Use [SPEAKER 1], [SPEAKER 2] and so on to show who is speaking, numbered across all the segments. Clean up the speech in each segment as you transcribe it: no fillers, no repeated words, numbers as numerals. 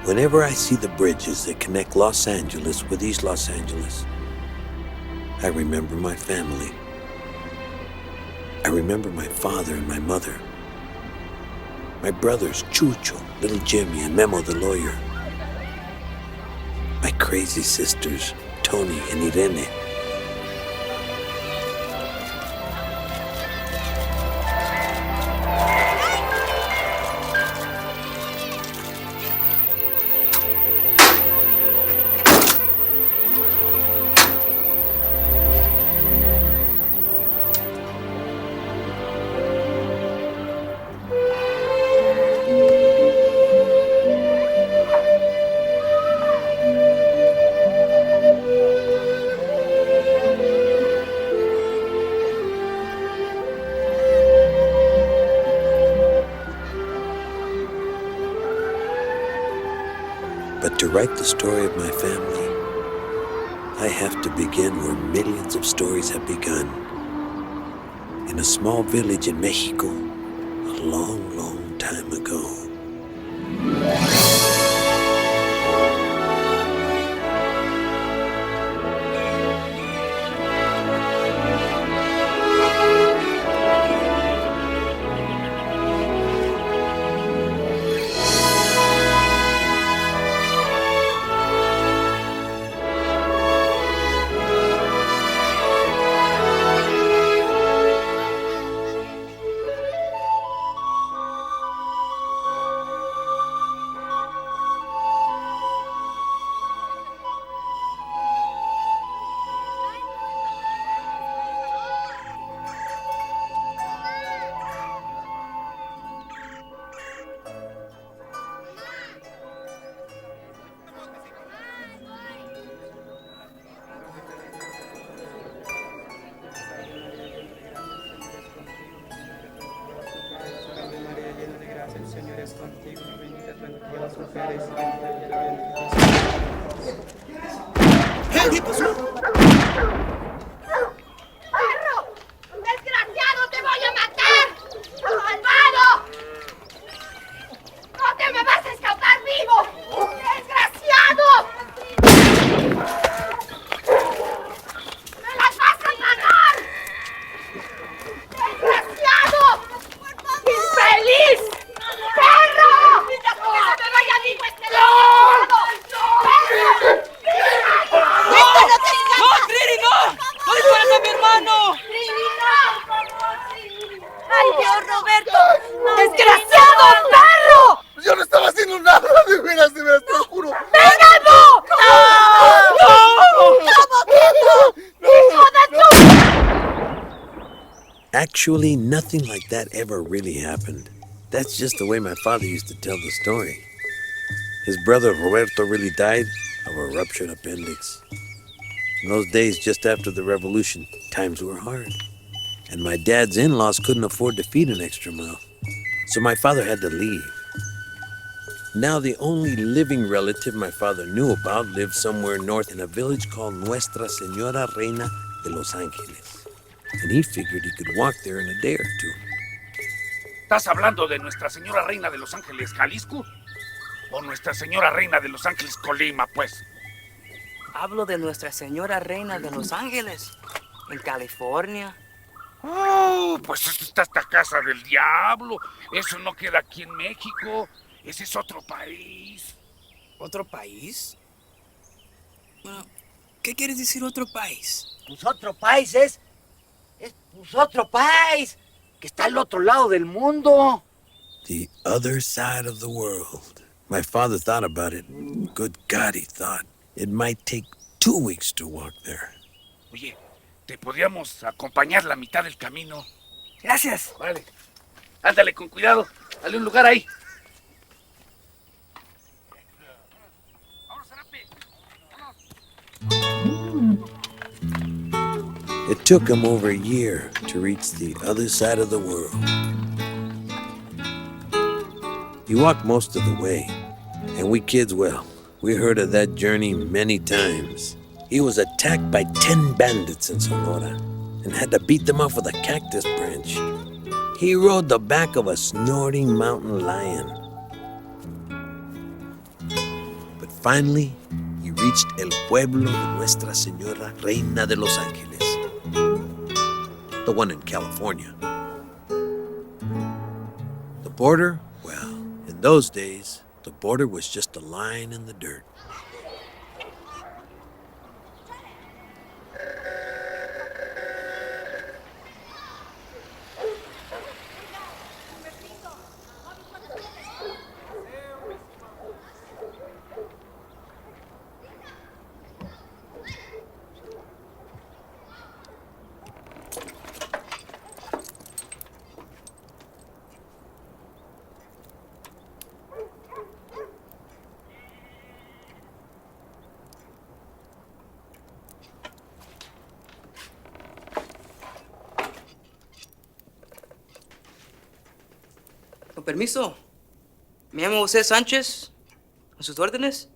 [SPEAKER 1] Whenever I see the bridges that connect Los Angeles with East Los Angeles, I remember my family. I remember my father and my mother. My brothers, Chucho, little Jimmy, and Memo the lawyer. My crazy sisters, Toni and Irene. But to write the story of my family, I have to begin where millions of stories have begun. In a small village in Mexico, a long, long time ago.
[SPEAKER 2] ¿Qué pasó?
[SPEAKER 3] ¡Perro! ¡Desgraciado, te voy a matar! ¡Malvado! ¡No te me vas a escapar vivo! ¡Desgraciado! ¡Me las vas a ganar! ¡Desgraciado! ¡Infeliz! ¡Perro! ¡Que se me vaya vivo este desgraciado! ¡Perro!
[SPEAKER 2] ¡No, Trini, no! ¡No dispares a mi hermano!
[SPEAKER 3] ¡Ay, Dios, Roberto! ¡Desgraciado, perro!
[SPEAKER 4] Yo no estaba haciendo nada, de veras, te lo juro.
[SPEAKER 3] ¡Memo! ¡No! ¡Hijo de tu!
[SPEAKER 1] Actually, nothing like that ever really happened. That's just the way my father used to tell the story. His brother Roberto really died of a ruptured appendix. In those days, just after the revolution, times were hard. And my dad's in-laws couldn't afford to feed an extra mouth. So my father had to leave. Now the only living relative my father knew about lived somewhere north in a village called Nuestra Señora Reina de Los Ángeles. And he figured he could walk there in a day or two.
[SPEAKER 5] ¿Estás hablando de Nuestra Señora Reina de Los Ángeles, Jalisco? ¿O Nuestra Señora Reina de Los Ángeles, Colima, pues?
[SPEAKER 2] Hablo de Nuestra Señora Reina de Los Ángeles, en California.
[SPEAKER 5] Oh, pues eso está esta casa del diablo. Eso no queda aquí en México. Ese es otro país.
[SPEAKER 2] ¿Otro país? Bueno, ¿qué quieres decir otro país?
[SPEAKER 6] Pues otro país es pues otro país, que está al otro lado del mundo.
[SPEAKER 1] The other side of the world. My father thought about it. Good God, he thought. It might take 2 weeks to walk there.
[SPEAKER 5] Oye, ¿te podríamos acompañar la mitad del camino?
[SPEAKER 2] Gracias.
[SPEAKER 5] Vale. Ándale, con cuidado. Dale un lugar ahí.
[SPEAKER 1] It took him over a year to reach the other side of the world. He walked most of the way, and we kids, well, we heard of that journey many times. He was attacked by 10 bandits in Sonora and had to beat them off with a cactus branch. He rode the back of a snorting mountain lion. finally, he reached el pueblo de Nuestra Señora Reina de Los Ángeles, the one in California. The border, well, in those days, the border was just a line in the dirt.
[SPEAKER 2] Con permiso. Me llamo José Sánchez. ¿A sus órdenes?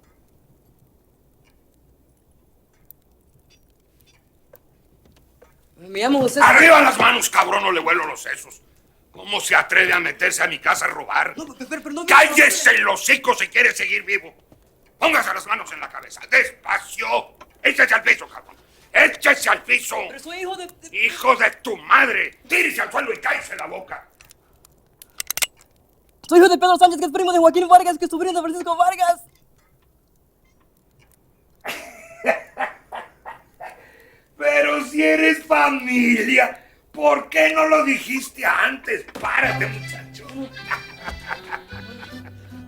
[SPEAKER 2] Me llamo José...
[SPEAKER 5] ¡Arriba las manos, cabrón! No le vuelo los sesos. ¿Cómo se atreve a meterse a mi casa a robar?
[SPEAKER 2] No, pero no...
[SPEAKER 5] ¡Cállese el hocico si quiere seguir vivo! Póngase las manos en la cabeza. ¡Despacio! ¡Échese al piso, cabrón! ¡Échese al piso!
[SPEAKER 2] Pero soy hijo de...
[SPEAKER 5] ¡Hijo de tu madre! ¡Tírese al suelo y cállese la boca!
[SPEAKER 2] Soy hijo de Pedro Sánchez, que es primo de Joaquín Vargas, que es sobrino de Francisco Vargas.
[SPEAKER 5] Pero si eres familia, ¿por qué no lo dijiste antes? Párate, muchacho.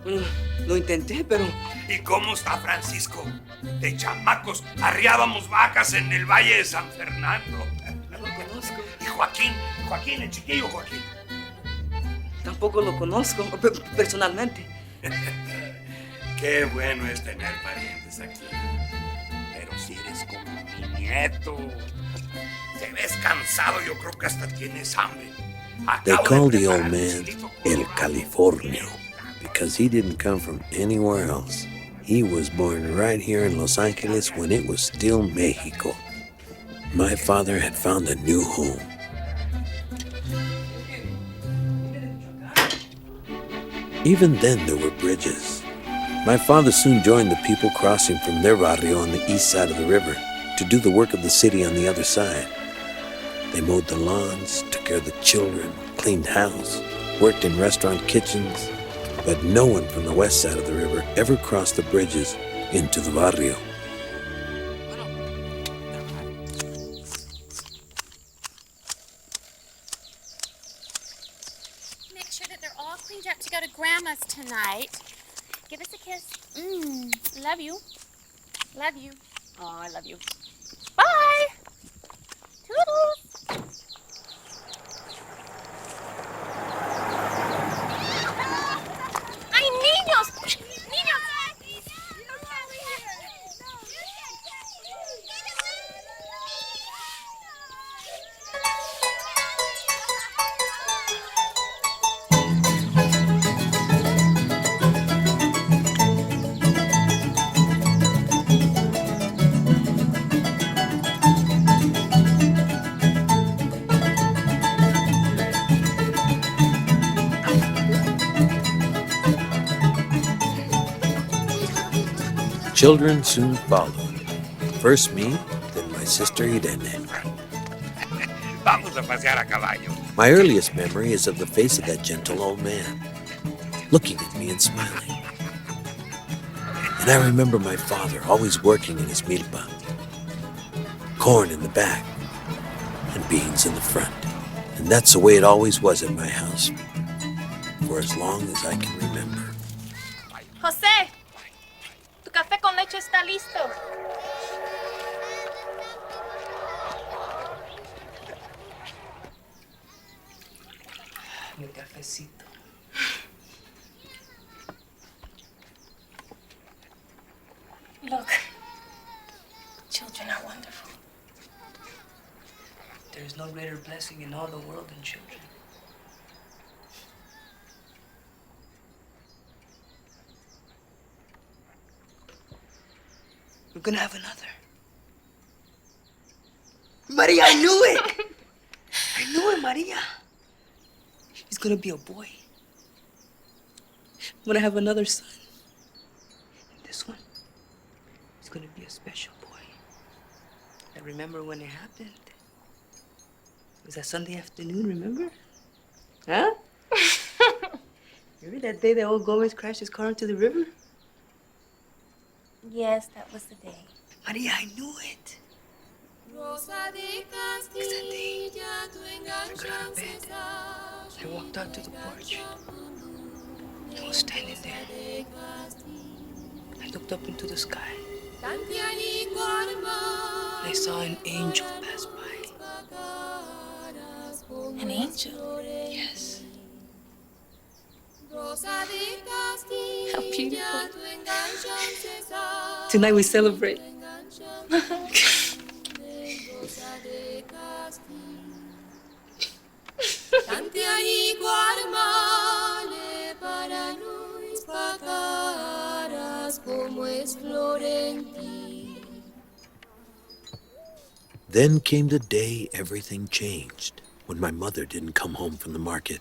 [SPEAKER 2] Bueno, lo intenté, pero...
[SPEAKER 5] ¿Y cómo está Francisco? De chamacos arriábamos vacas en el Valle de San Fernando.
[SPEAKER 2] No lo conozco.
[SPEAKER 5] ¿Y Joaquín, el chiquillo Joaquín?
[SPEAKER 2] Tampoco lo conozco, personalmente.
[SPEAKER 5] Qué bueno es tener parientes aquí. Pero si eres como mi nieto. Te ves cansado, yo creo que hasta tienes hambre.
[SPEAKER 1] They called the old man El Californio because he didn't come from anywhere else. He was born right here in Los Angeles when it was still Mexico. My father had found a new home. Even then, there were bridges. My father soon joined the people crossing from their barrio on the east side of the river to do the work of the city on the other side. They mowed the lawns, took care of the children, cleaned house, worked in restaurant kitchens, but no one from the west side of the river ever crossed the bridges into the barrio.
[SPEAKER 7] Make sure that they're all cleaned up to go to Grandma's tonight. Give us a kiss. Love you. Love you. Oh, I love you. Bye. Toodles. ¡Ay, niños! ¡Niños!
[SPEAKER 1] Children soon followed. First me, then my sister Irene.
[SPEAKER 5] Vamos a pasear a caballo.
[SPEAKER 1] My earliest memory is of the face of that gentle old man, looking at me and smiling. And I remember my father always working in his milpa. Corn in the back and beans in the front. And that's the way it always was at my house, for as long as I can remember.
[SPEAKER 7] José, tu café con leche está listo.
[SPEAKER 2] Mi cafecito.
[SPEAKER 8] Look, children are wonderful.
[SPEAKER 2] There is no greater blessing in all the world than children. We're gonna have another. Maria, I knew it! I knew it, Maria. He's gonna be a boy. I'm gonna have another son. And this one,
[SPEAKER 9] gonna be a special boy. I remember when it happened. It was that Sunday afternoon, remember? Huh? Remember that day that old Gomez crashed his car into the river?
[SPEAKER 8] Yes, that was the day.
[SPEAKER 9] Maria, I knew it. Because that day, I got out of bed. I walked out to the porch. I was standing there. I looked up into the sky. And I saw an angel pass by.
[SPEAKER 8] An angel?
[SPEAKER 9] Yes.
[SPEAKER 8] How beautiful.
[SPEAKER 9] Tonight we celebrate.
[SPEAKER 1] Then came the day everything changed, when my mother didn't come home from the market.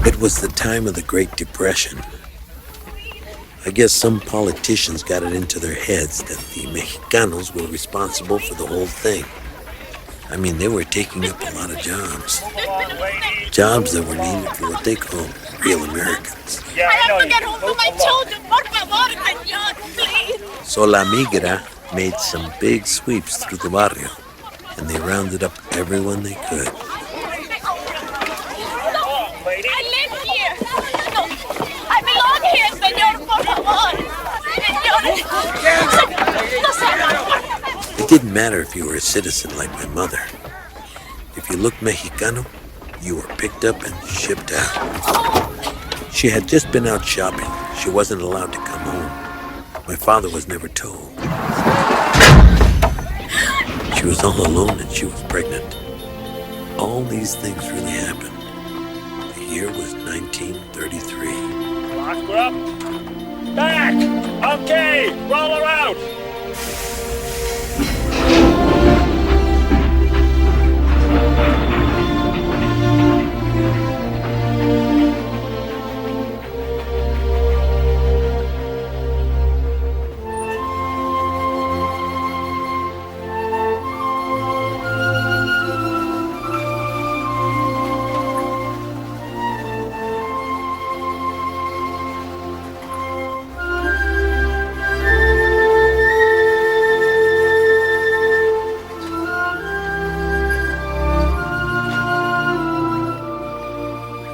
[SPEAKER 1] It was the time of the Great Depression. I guess some politicians got it into their heads that the Mexicanos were responsible for the whole thing. I mean, they were taking up a lot of jobs. Jobs that were needed for what they call real Americans.
[SPEAKER 3] I have to get home to my children. Por favor, señor, please.
[SPEAKER 1] So La Migra made some big sweeps through the barrio, and they rounded up everyone they could.
[SPEAKER 3] I live here. No, I belong here, señor, por favor. Señor.
[SPEAKER 1] It didn't matter if you were a citizen like my mother. If you looked Mexicano, you were picked up and shipped out. She had just been out shopping. She wasn't allowed to come home. My father was never told. She was all alone and she was pregnant. All these things really happened. The year was 1933.
[SPEAKER 10] Lock her up. Back! Okay, roll her out!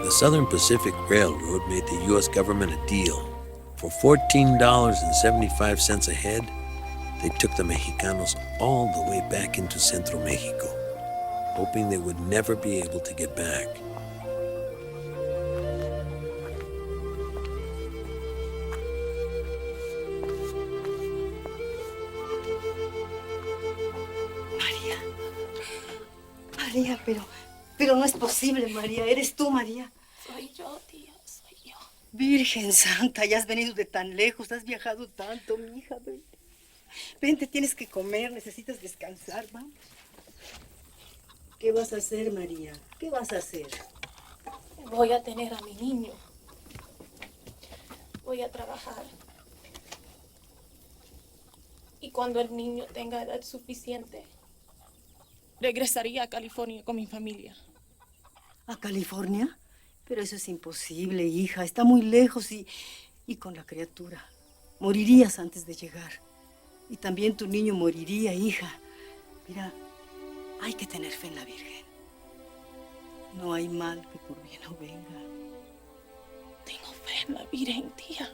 [SPEAKER 1] The Southern Pacific Railroad made the U.S. government a deal. For $14.75 a head, they took the Mexicanos all the way back into Centro Mexico, hoping they would never be able to get back.
[SPEAKER 11] María, pero no es posible, María. Eres tú, María.
[SPEAKER 8] Soy yo, tía, soy yo.
[SPEAKER 11] Virgen Santa, ya has venido de tan lejos, has viajado tanto, mi hija. Ven. Vente, tienes que comer, necesitas descansar, vamos. ¿Qué vas a hacer, María? ¿Qué vas a hacer?
[SPEAKER 8] Voy a tener a mi niño. Voy a trabajar. Y cuando el niño tenga edad suficiente, regresaría a California con mi familia.
[SPEAKER 11] ¿A California? Pero eso es imposible, hija. Está muy lejos y con la criatura. Morirías antes de llegar. Y también tu niño moriría, hija. Mira, hay que tener fe en la Virgen. No hay mal que por bien no venga.
[SPEAKER 8] Tengo fe en la Virgen, tía.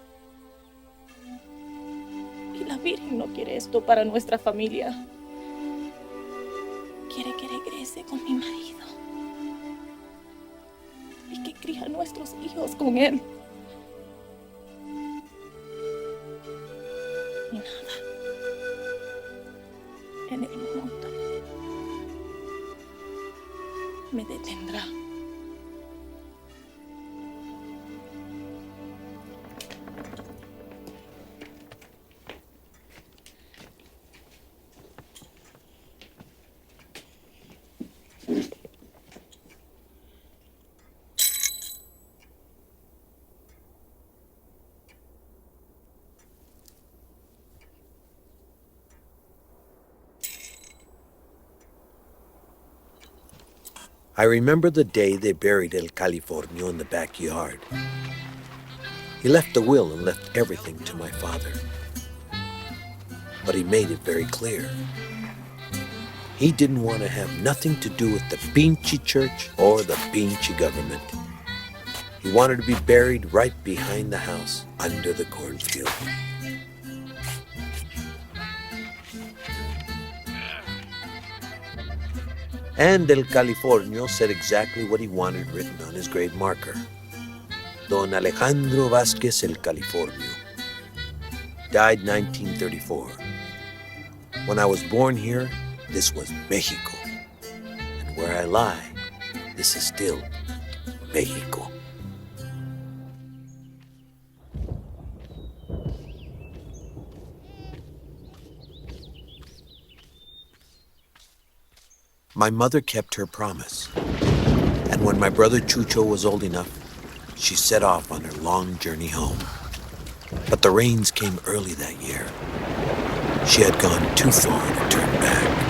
[SPEAKER 8] Y la Virgen no quiere esto para nuestra familia. Quiere que regrese con mi marido. Y que críe a nuestros hijos con él. Y nada en el mundo me detendrá.
[SPEAKER 1] I remember the day they buried El Californio in the backyard. He left the will and left everything to my father. But he made it very clear. He didn't want to have nothing to do with the Pinche church or the Pinche government. He wanted to be buried right behind the house, under the cornfield. And El Californio said exactly what he wanted written on his grave marker. Don Alejandro Vázquez El Californio. Died 1934. When I was born here, this was Mexico. And where I lie, this is still Mexico. My mother kept her promise. And when my brother Chucho was old enough, she set off on her long journey home. But the rains came early that year. She had gone too far to turn back.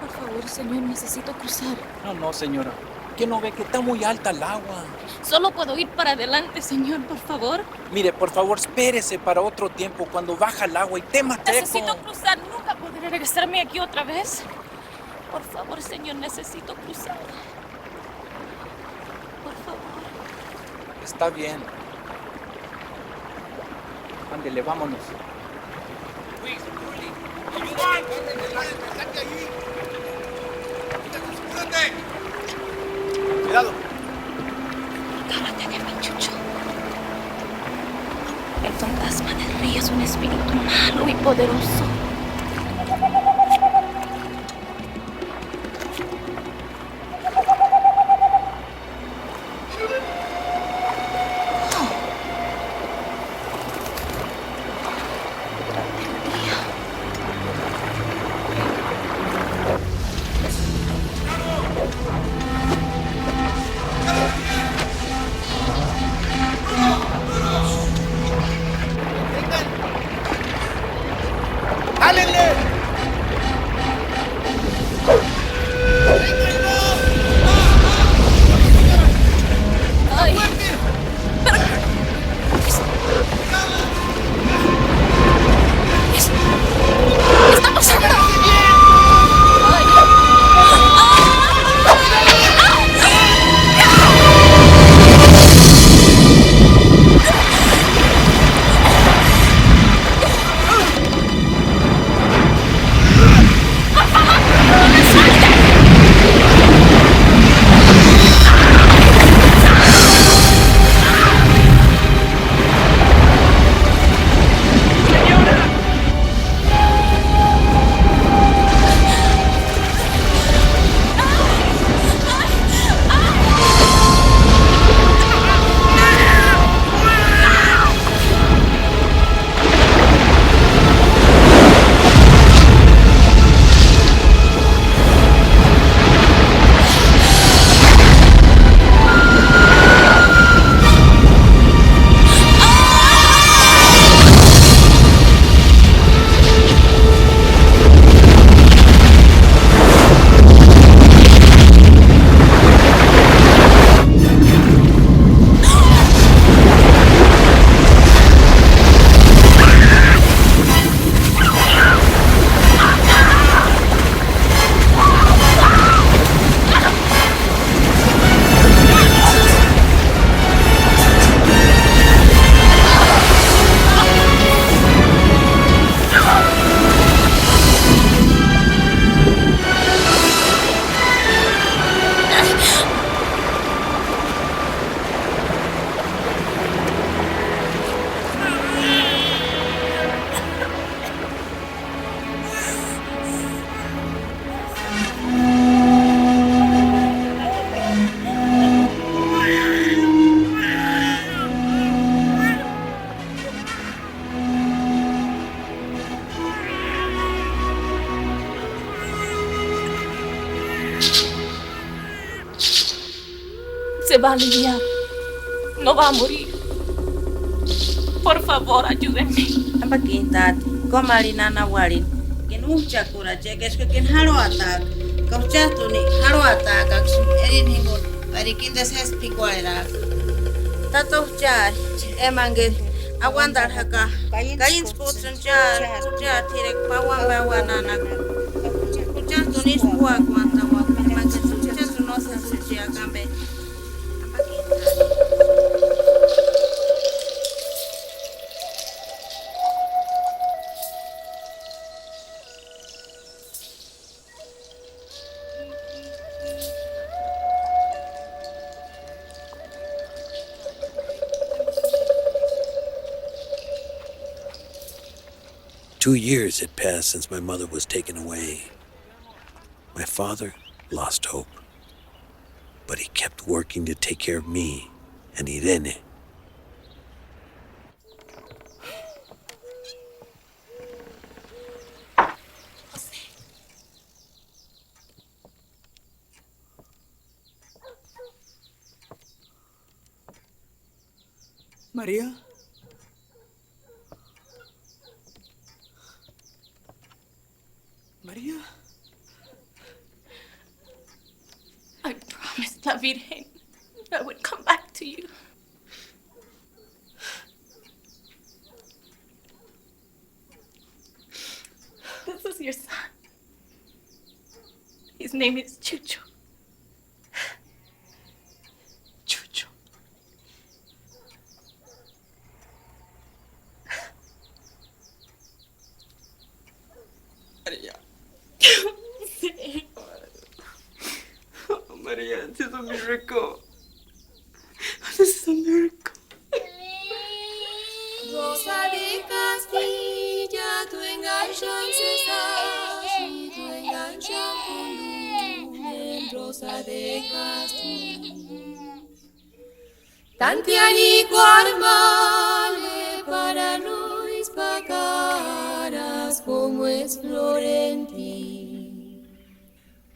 [SPEAKER 8] Por favor, señor, necesito cruzar.
[SPEAKER 12] No, señora. ¿Qué no ve que está muy alta el agua?
[SPEAKER 8] Solo puedo ir para adelante, señor, por favor.
[SPEAKER 12] Mire, por favor, espérese para otro tiempo cuando baja el agua y tema teco.
[SPEAKER 8] Necesito cruzar. Nunca podré regresarme aquí otra vez. Por favor, señor, necesito cruzar. Por favor.
[SPEAKER 12] Está bien. Ándele, vámonos.
[SPEAKER 5] ¡Cuidado!
[SPEAKER 8] Cálmate de mí, Chucho. El fantasma del río es un espíritu malo y poderoso. va a aliviar. No va a morir. Por favor, ayúdenme.
[SPEAKER 13] Ampakintat, komalinana walin. Kinucha kura cheques que quien haro attack. Kauchatuni haro attack aksum erin hingun. Parikin des has piguera. Tato jar, emangel. Awandar haka. Kain sports and jar tirek bawan Kuchatuni squawk manta wa. Kuchatuni no se sucia gambe.
[SPEAKER 1] 2 years had passed since my mother was taken away. My father lost hope, but he kept working to take care of me and Irene.
[SPEAKER 2] María. María.
[SPEAKER 8] I promised La Virgen I would come back to you. This is your son. His name is Chucho. Chucho.
[SPEAKER 9] María. Oh, María, this is a miracle. This is a miracle.
[SPEAKER 14] Rosa de Castilla, tu enganchan cesar, y tu enganchan volumen, Rosa de Castilla. Tantiani guarmale para nos pagaras como es Florenti.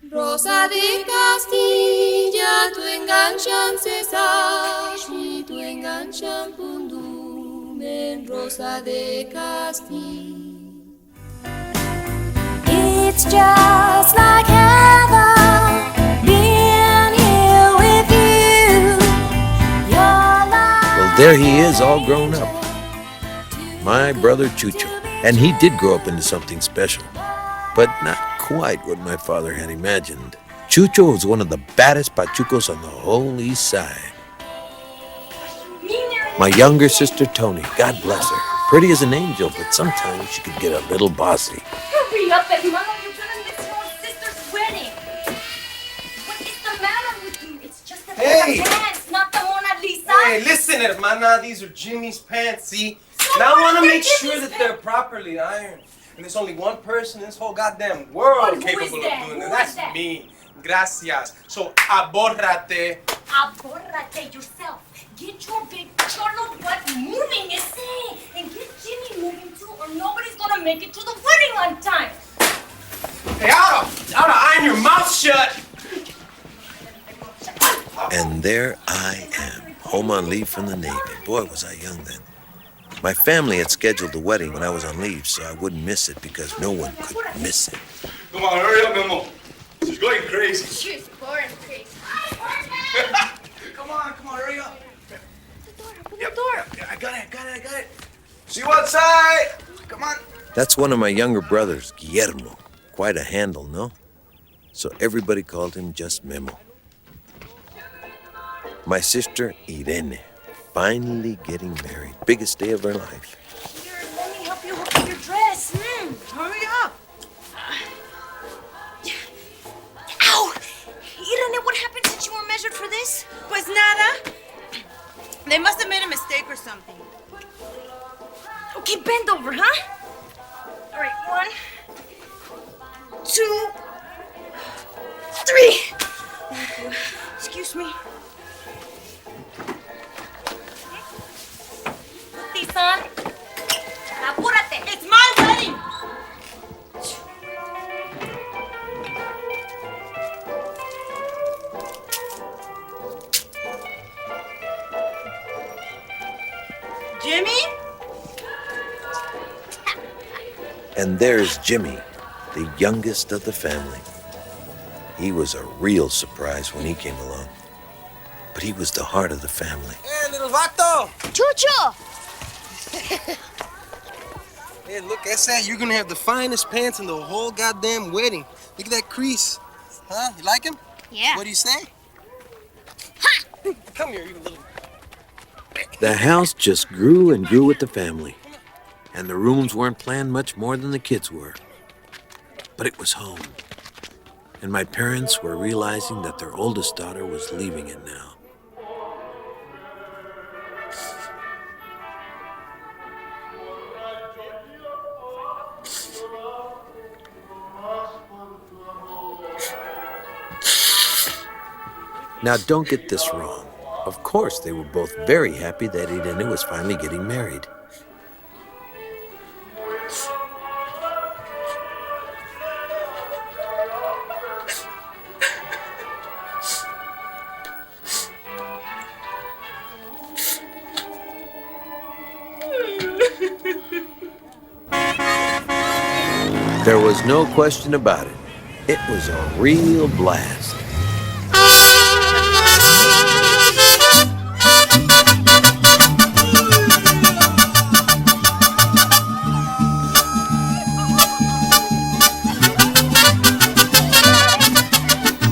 [SPEAKER 14] Rosa de Castilla, tu enganchan cesar, y tu enganchan pundumen, Rosa de Castilla.
[SPEAKER 15] It's just like heaven being here with you.
[SPEAKER 1] Well, there he is, all grown up. My brother Chucho. And he did grow up into something special, but not quite what my father had imagined. Chucho was one of the baddest pachucos on the whole east side. My younger sister Toni, God bless her, pretty as an angel, but sometimes she could get a little bossy.
[SPEAKER 3] Hurry up, hermano, you're gonna miss your sister's wedding. What is the matter with you? It's just a pair of pants, not the Mona Lisa.
[SPEAKER 9] Hey, listen, hermana, these are Jimmy's pants, see? Now I want to make sure that they're properly ironed. And there's only one person in this whole goddamn world capable of doing that. That's me. Gracias. So, abórrate.
[SPEAKER 3] Abórrate yourself. Get your big cholo butt moving, ese. And get Jimmy moving too, or nobody's gonna make it to the wedding on time.
[SPEAKER 9] Hey, oughta iron your mouth shut.
[SPEAKER 1] And there I am, home on leave from the Navy. Boy, was I young then. My family had scheduled the wedding when I was on leave, so I wouldn't miss it because no one could miss it.
[SPEAKER 4] Come on, hurry up, Memo. She's going crazy.
[SPEAKER 7] She's going crazy.
[SPEAKER 9] Come on, hurry up.
[SPEAKER 3] Open the door.
[SPEAKER 9] I got it. See you outside. Come on.
[SPEAKER 1] That's one of my younger brothers, Guillermo. Quite a handle, no? So everybody called him just Memo. My sister, Irene, finally getting married. Biggest day of her life.
[SPEAKER 3] Here, let me help you hook up your dress. Hurry up. Ow! Irene, what happened since you were measured for this?
[SPEAKER 13] Pues nada. They must have made a mistake or something.
[SPEAKER 3] Okay, bend over, huh? All right, 1, 2, 3. Thank you. Excuse me. Son. Apúrate.
[SPEAKER 13] It's my wedding. Jimmy?
[SPEAKER 1] And there's Jimmy, the youngest of the family. He was a real surprise when he came along. But he was the heart of the family.
[SPEAKER 16] Hey, little vato!
[SPEAKER 17] Chucho!
[SPEAKER 16] Hey, look, ese, you're gonna have the finest pants in the whole goddamn wedding. Look at that crease. Huh? You like him?
[SPEAKER 17] Yeah.
[SPEAKER 16] What do you say? Ha! Come here, you little...
[SPEAKER 1] The house just grew and grew with the family. And the rooms weren't planned much more than the kids were. But it was home. And my parents were realizing that their oldest daughter was leaving it now. Now, don't get this wrong. Of course, they were both very happy that Irene was finally getting married. There was no question about it. It was a real blast.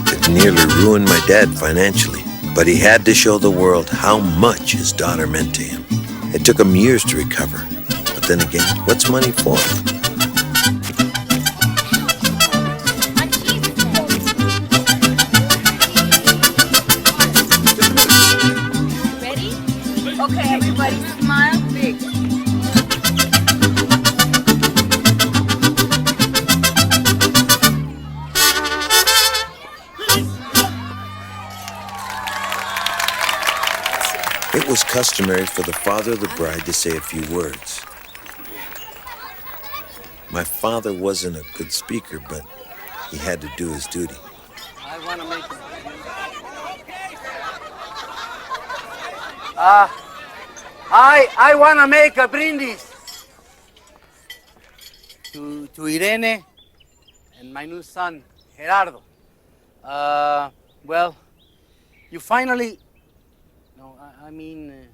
[SPEAKER 1] It nearly ruined my dad financially, but he had to show the world how much his daughter meant to him. It took him years to recover. But then again, what's money for?
[SPEAKER 17] Okay, everybody, smile big.
[SPEAKER 1] It was customary for the father of the bride to say a few words. My father wasn't a good speaker, but he had to do his duty.
[SPEAKER 6] I want to make I want to make a brindis to Irene and my new son, Gerardo. Well, you finally... No, I mean...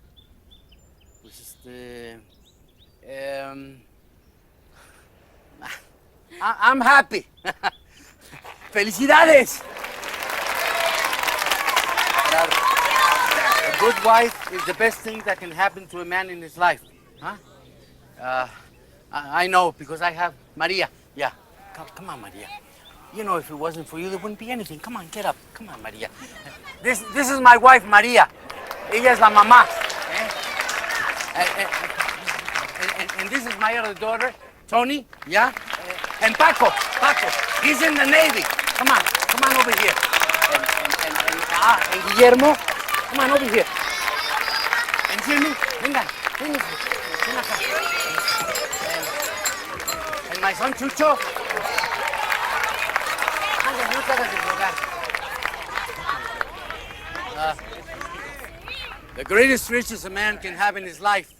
[SPEAKER 6] I'm happy. Felicidades. Gerardo. A good wife is the best thing that can happen to a man in his life. Huh? I know because I have Maria. Yeah. Come on, Maria. You know, if it wasn't for you, there wouldn't be anything. Come on, get up. Come on, Maria. This is my wife, Maria. Ella es la mamá. And this is my other daughter, Toni. Yeah? And Paco. He's in the Navy. Come on over here. And Guillermo. Come on over here. And Jimmy, venga. Ven acá. And my son Chucho. Anda, no te hagas de rogar. The greatest riches a man can have in his life.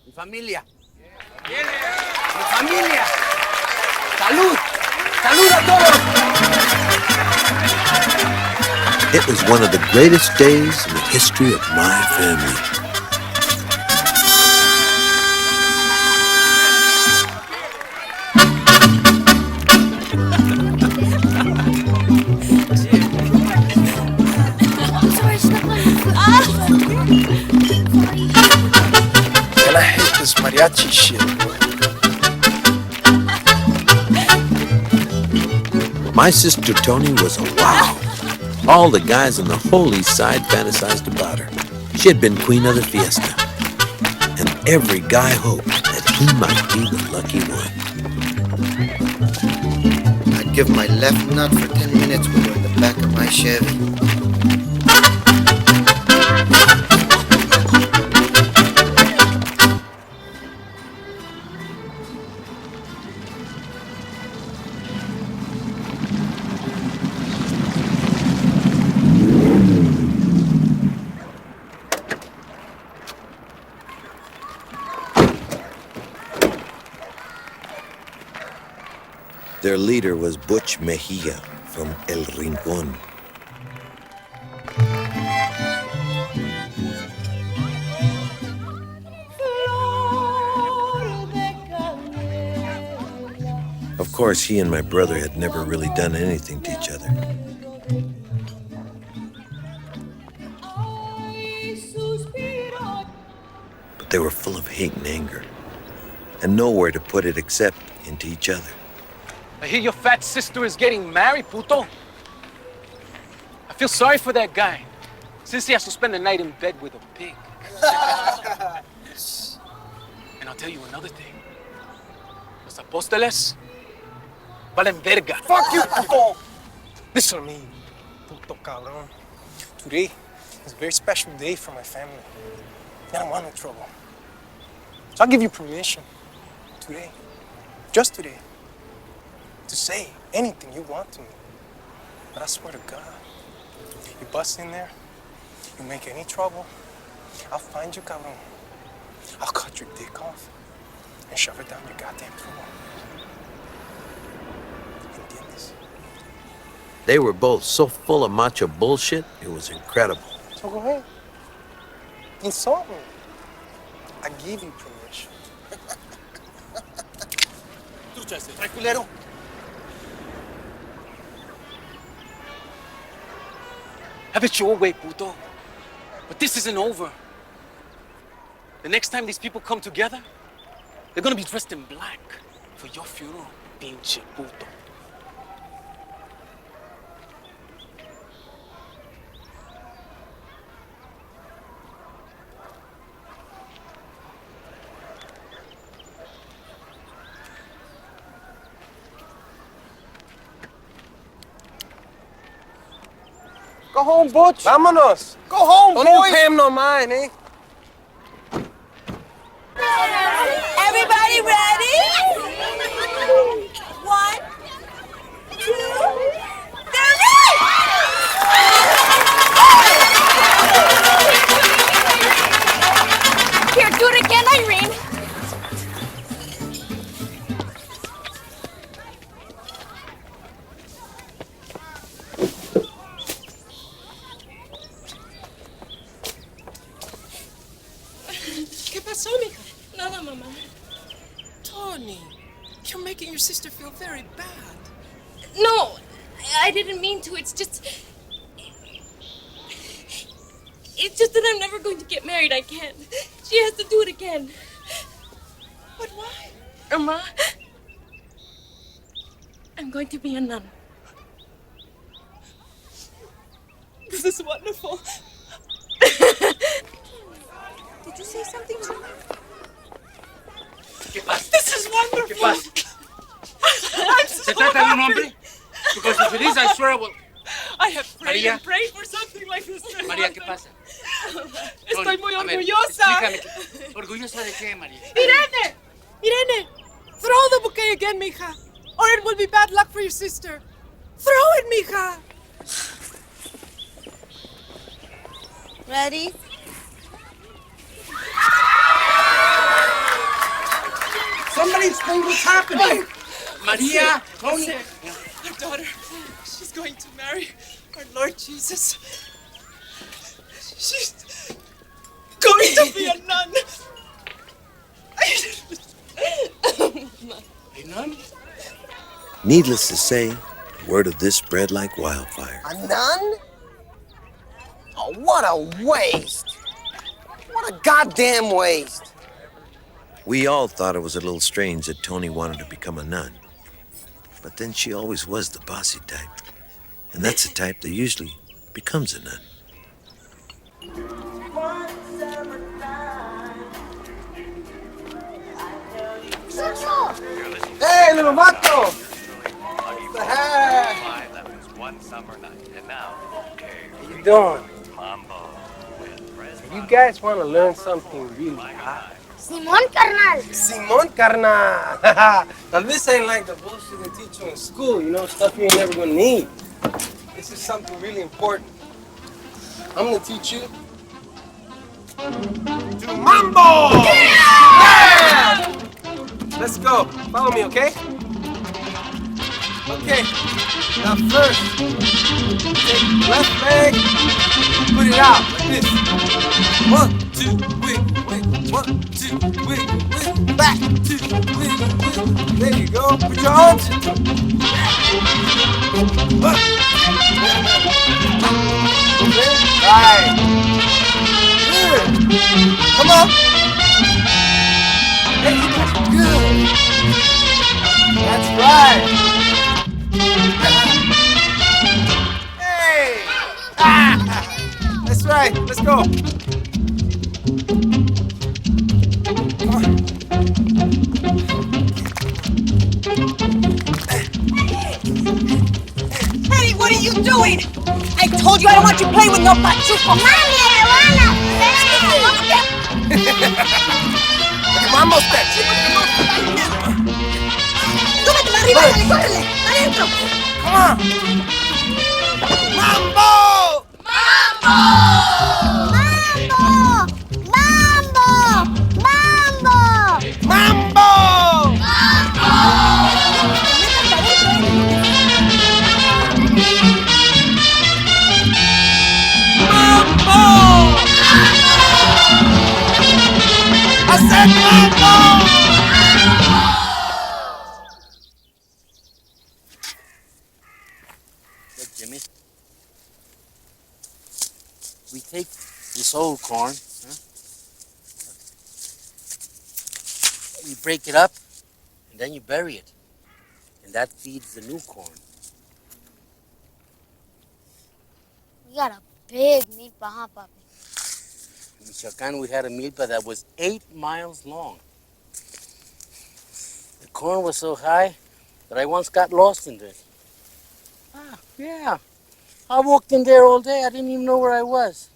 [SPEAKER 6] In familia. In familia. Salud. Salud a todos.
[SPEAKER 1] It was one of the greatest days in the history of my family.
[SPEAKER 16] And I hate this mariachi shit.
[SPEAKER 1] My sister Toni was a wow. All the guys on the whole East Side fantasized about her. She had been queen of the fiesta. And every guy hoped that he might be the lucky one.
[SPEAKER 18] I'd give my left nut for 10 minutes with her in the back of my Chevy.
[SPEAKER 1] Their leader was Butch Mejia from El Rincón. Of course, he and my brother had never really done anything to each other. But they were full of hate and anger, and nowhere to put it except into each other.
[SPEAKER 12] I hear your fat sister is getting married, puto. I feel sorry for that guy, since he has to spend the night in bed with a pig. And I'll tell you another thing. Los apóstoles valen verga.
[SPEAKER 16] Fuck you, puto! Listen to me, puto cabrón. Today is a very special day for my family. I don't want no trouble. So I'll give you permission today, just today, to say anything you want to me. But I swear to God, you bust in there, you make any trouble, I'll find you, cabrón. I'll cut your dick off and shove it down your goddamn throat. ¿Entiendes?
[SPEAKER 1] They were both so full of macho bullshit, it was incredible.
[SPEAKER 16] So go ahead. Insult me. I give you permission.
[SPEAKER 6] Trucha ese, trae culero.
[SPEAKER 12] Have it your way, puto. But this isn't over. The next time these people come together, they're gonna be dressed in black for your funeral, pinche puto.
[SPEAKER 16] Go home, Butch. Vámonos. Go home, boys. Don't even pay him no mind, eh?
[SPEAKER 17] Everybody ready? 1, 2, 3! Here, do it again, Irene.
[SPEAKER 8] ¿Qué pasó, mija? Nada, mamá. Toni, you're making your sister feel very bad.
[SPEAKER 3] No, I didn't mean to. It's just that I'm never going to get married. I can't. She has to do it again.
[SPEAKER 8] But why?
[SPEAKER 3] Irma, I'm going to be a nun.
[SPEAKER 8] This is wonderful. Did you say something to me?
[SPEAKER 6] ¿Qué pasa?
[SPEAKER 8] This is wonderful.
[SPEAKER 6] ¿Qué pasa?
[SPEAKER 8] I'm so
[SPEAKER 6] ¿Se trata de un
[SPEAKER 8] happy.
[SPEAKER 6] hombre? Because if it is, I swear I will...
[SPEAKER 8] I have prayed
[SPEAKER 6] María.
[SPEAKER 8] and prayed for something like this. to
[SPEAKER 6] María,
[SPEAKER 8] happen.
[SPEAKER 6] ¿qué pasa?
[SPEAKER 8] Estoy muy
[SPEAKER 6] A ver,
[SPEAKER 8] orgullosa.
[SPEAKER 6] explícame. ¿Orgullosa de qué, María?
[SPEAKER 8] Irene! Irene! Throw the bouquet again, mija. Or it will be bad luck for your sister. Throw it, mija.
[SPEAKER 13] Ready?
[SPEAKER 16] Somebody explain what's happening.
[SPEAKER 6] María, Toni.
[SPEAKER 8] Our daughter, she's going to marry our Lord Jesus. She's going to be a nun.
[SPEAKER 6] A nun?
[SPEAKER 1] Needless to say, word of this spread like wildfire.
[SPEAKER 16] A nun? Oh, what a waste. What a goddamn waste.
[SPEAKER 1] We all thought it was a little strange that Toni wanted to become a nun. But then she always was the bossy type. And that's the type that usually becomes a nun.
[SPEAKER 17] Chucho!
[SPEAKER 16] Hey, little vato!
[SPEAKER 19] That was one summer night, and now, okay.
[SPEAKER 16] How you doing?
[SPEAKER 19] Mambo with Fresno.
[SPEAKER 16] You guys want to learn something really hot?
[SPEAKER 17] Simón, carnal.
[SPEAKER 16] Simón, carnal. Now this ain't like the bullshit they teach you in school, you know, stuff you ain't never gonna need. This is something really important. I'm gonna teach you to mambo! Yeah! Let's go. Follow me, okay? Okay, now first, take left leg, put it out like this. 1, 2, wiggle, wiggle, 1, 2, wiggle, wiggle, back, 2, wiggle, wiggle. There you go. Put your arms into it. Okay, right. Good. Come on. There you go. Good. That's right. Hey! Ah! That's right. Let's go. Come on.
[SPEAKER 17] Hey, what are you doing? I told you I don't want you playing with no pachuco. Mami, hermana.
[SPEAKER 16] Come on, step.
[SPEAKER 17] Súbete arriba, dale, córrele. Adentro.
[SPEAKER 16] Come on. Mambo!
[SPEAKER 15] Mambo! Mambo! Mambo!
[SPEAKER 16] Mambo! I said mambo!
[SPEAKER 6] Look, Jimmy. We take this old corn, huh? We break it up, and then you bury it. And that feeds the new corn.
[SPEAKER 15] We got a big milpa, huh, Papi?
[SPEAKER 6] In Michoacán, we had a milpa that was 8 miles long. The corn was so high that I once got lost in there. Ah, yeah. I walked in there all day. I didn't even know where I was.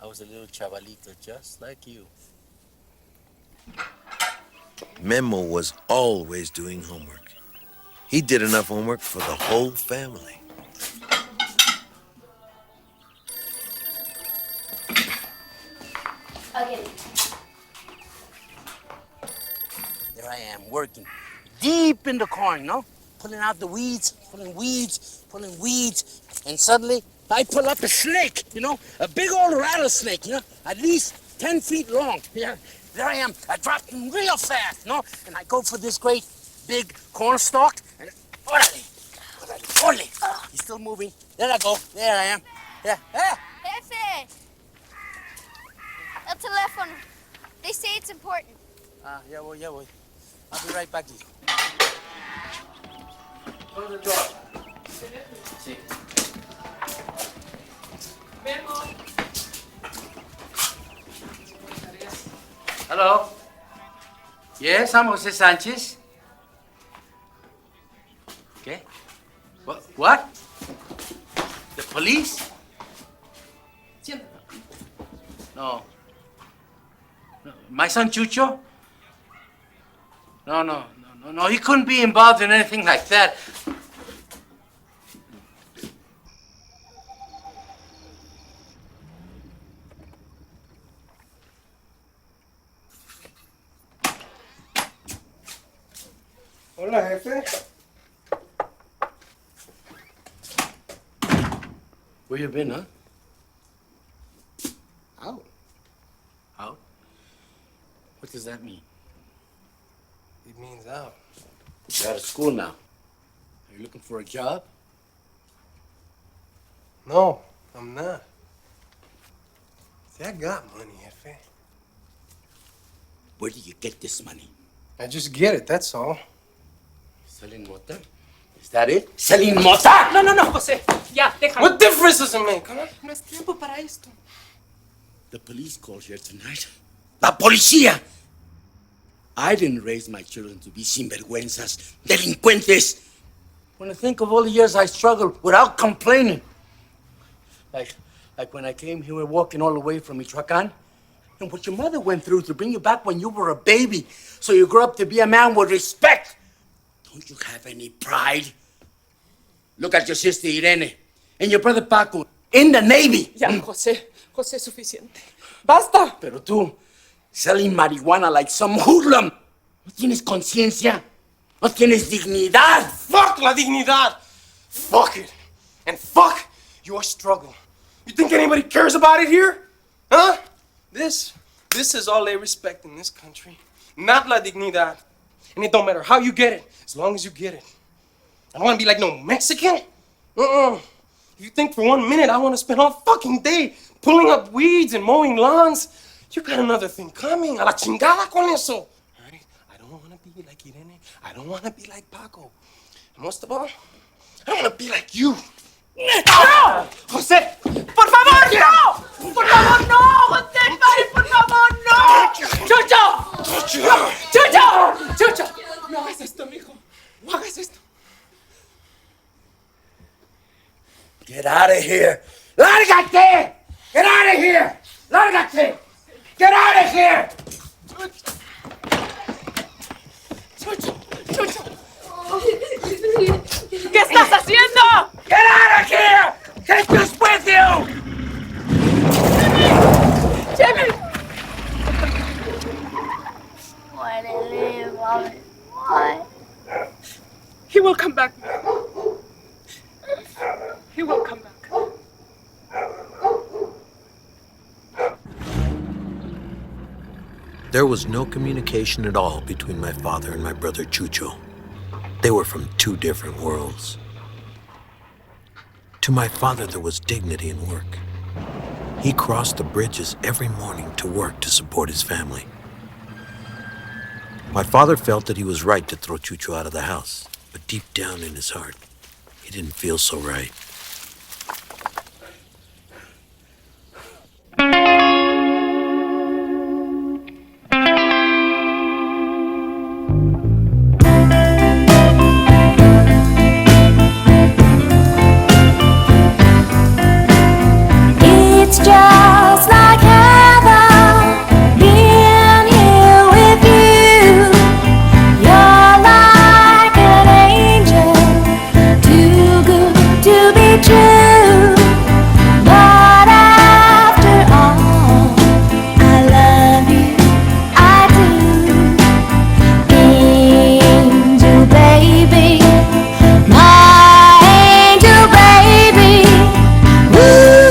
[SPEAKER 6] I was a little chavalito, just like you.
[SPEAKER 1] Memo was always doing homework. He did enough homework for the whole family.
[SPEAKER 15] Okay.
[SPEAKER 6] There I am, working deep in the corn, no? Pulling out the weeds, pulling weeds, and suddenly I pull up a snake, a big old rattlesnake, at least 10 feet long. Yeah, there I am. I dropped him real fast, and I go for this great big corn stalk, and orale. He's still moving. There I go. There I am. Yeah. Ah.
[SPEAKER 15] Jefe! El teléfono. They say it's important.
[SPEAKER 6] Yeah, voy. I'll be right back.
[SPEAKER 8] Close the door.
[SPEAKER 6] Sí.
[SPEAKER 8] Memo.
[SPEAKER 6] Hello? Yes, I'm Jose Sanchez. Okay. What? The police? No. My son Chucho? No, he couldn't be involved in anything like that.
[SPEAKER 16] Hola, jefe.
[SPEAKER 6] Where you been, huh?
[SPEAKER 16] Out.
[SPEAKER 6] Out? What does that mean?
[SPEAKER 16] It means out.
[SPEAKER 6] You're out of school now. Are you looking for a job?
[SPEAKER 16] No, I'm not. See, I got money, jefe.
[SPEAKER 6] Where do you get this money?
[SPEAKER 16] I just get it, that's all.
[SPEAKER 6] Selling mota? Is that it? Selling mota?
[SPEAKER 8] No, José. Ya, déjalo.
[SPEAKER 16] What difference does it make?
[SPEAKER 8] No es tiempo para esto.
[SPEAKER 6] The police called here tonight. La policía! I didn't raise my children to be sinvergüenzas, delincuentes. When I think of all the years I struggled without complaining. Like when I came here, we were walking all the way from Michoacán. And what your mother went through to bring you back when you were a baby, so you grew up to be a man with respect. Don't you have any pride? Look at your sister Irene and your brother Paco in the Navy.
[SPEAKER 8] Ya, José, suficiente. Basta.
[SPEAKER 6] Pero tú, selling marijuana like some hoodlum. ¿No tienes conciencia?
[SPEAKER 5] No tienes dignidad.
[SPEAKER 16] Fuck la dignidad. Fuck it. And fuck your struggle. You think anybody cares about it here? Huh? This is all they respect in this country. Not la dignidad. And it don't matter how you get it, as long as you get it. I don't want to be like no Mexican. If you think for 1 minute I want to spend all fucking day pulling up weeds and mowing lawns, you got another thing coming. A la chingada con eso. All right? I don't want to be like Irene. I don't want to be like Paco. And most of all, I don't want to be like you.
[SPEAKER 8] ¡No!
[SPEAKER 16] ¡José!
[SPEAKER 8] ¡Por favor, no! ¡Por favor, no! ¡José, pare, por favor, no! ¡Chucho! ¡Chucho! ¡Chucho! No hagas esto, mijo. No hagas esto.
[SPEAKER 5] Get out of here. Lárgate! Get out of here. Lárgate. Get out of here.
[SPEAKER 8] Chucho, Chucho. ¿Qué estás haciendo?
[SPEAKER 5] Get out of here. Take this with you.
[SPEAKER 8] Jimmy.
[SPEAKER 15] Why did he leave, Mommy? Why?
[SPEAKER 8] He will come back. He will come back.
[SPEAKER 1] There was no communication at all between my father and my brother Chucho. They were from two different worlds. To my father, there was dignity in work. He crossed the bridges every morning to work to support his family. My father felt that he was right to throw Chucho out of the house, but deep down in his heart, he didn't feel so right.
[SPEAKER 14] Just like heaven, being here with you. You're like an angel, too good to be true. But after all, I love you, I do. Angel baby, my angel baby. Ooh.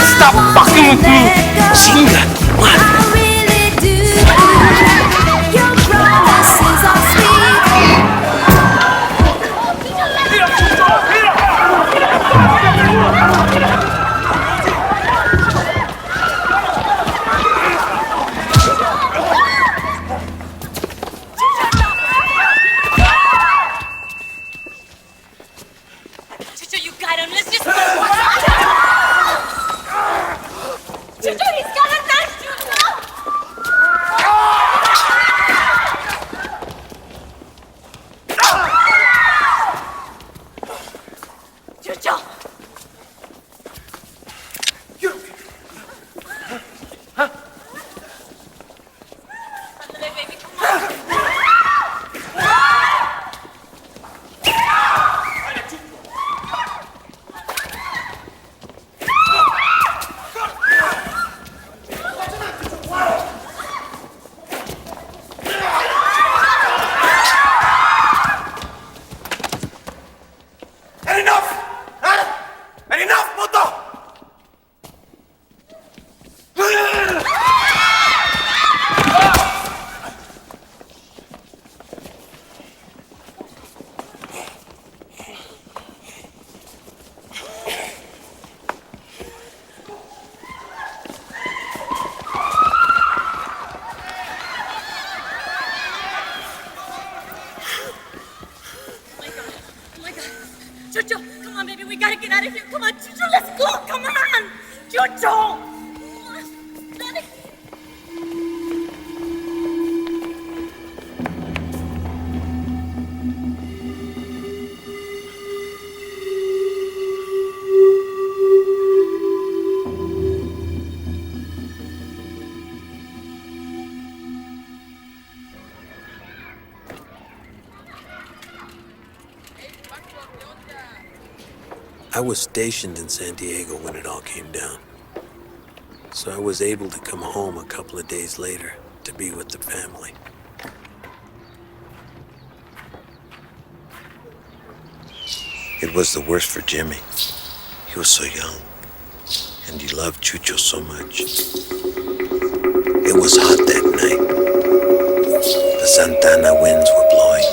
[SPEAKER 16] Stop fucking with me! Chinga, madre!
[SPEAKER 3] out of here. Come on, Chucho, let's go. Come on. Chucho.
[SPEAKER 1] I was stationed in San Diego when it all came down, so I was able to come home a couple of days later to be with the family. It was the worst for Jimmy. He was so young, and he loved Chucho so much. It was hot that night. The Santana winds were blowing.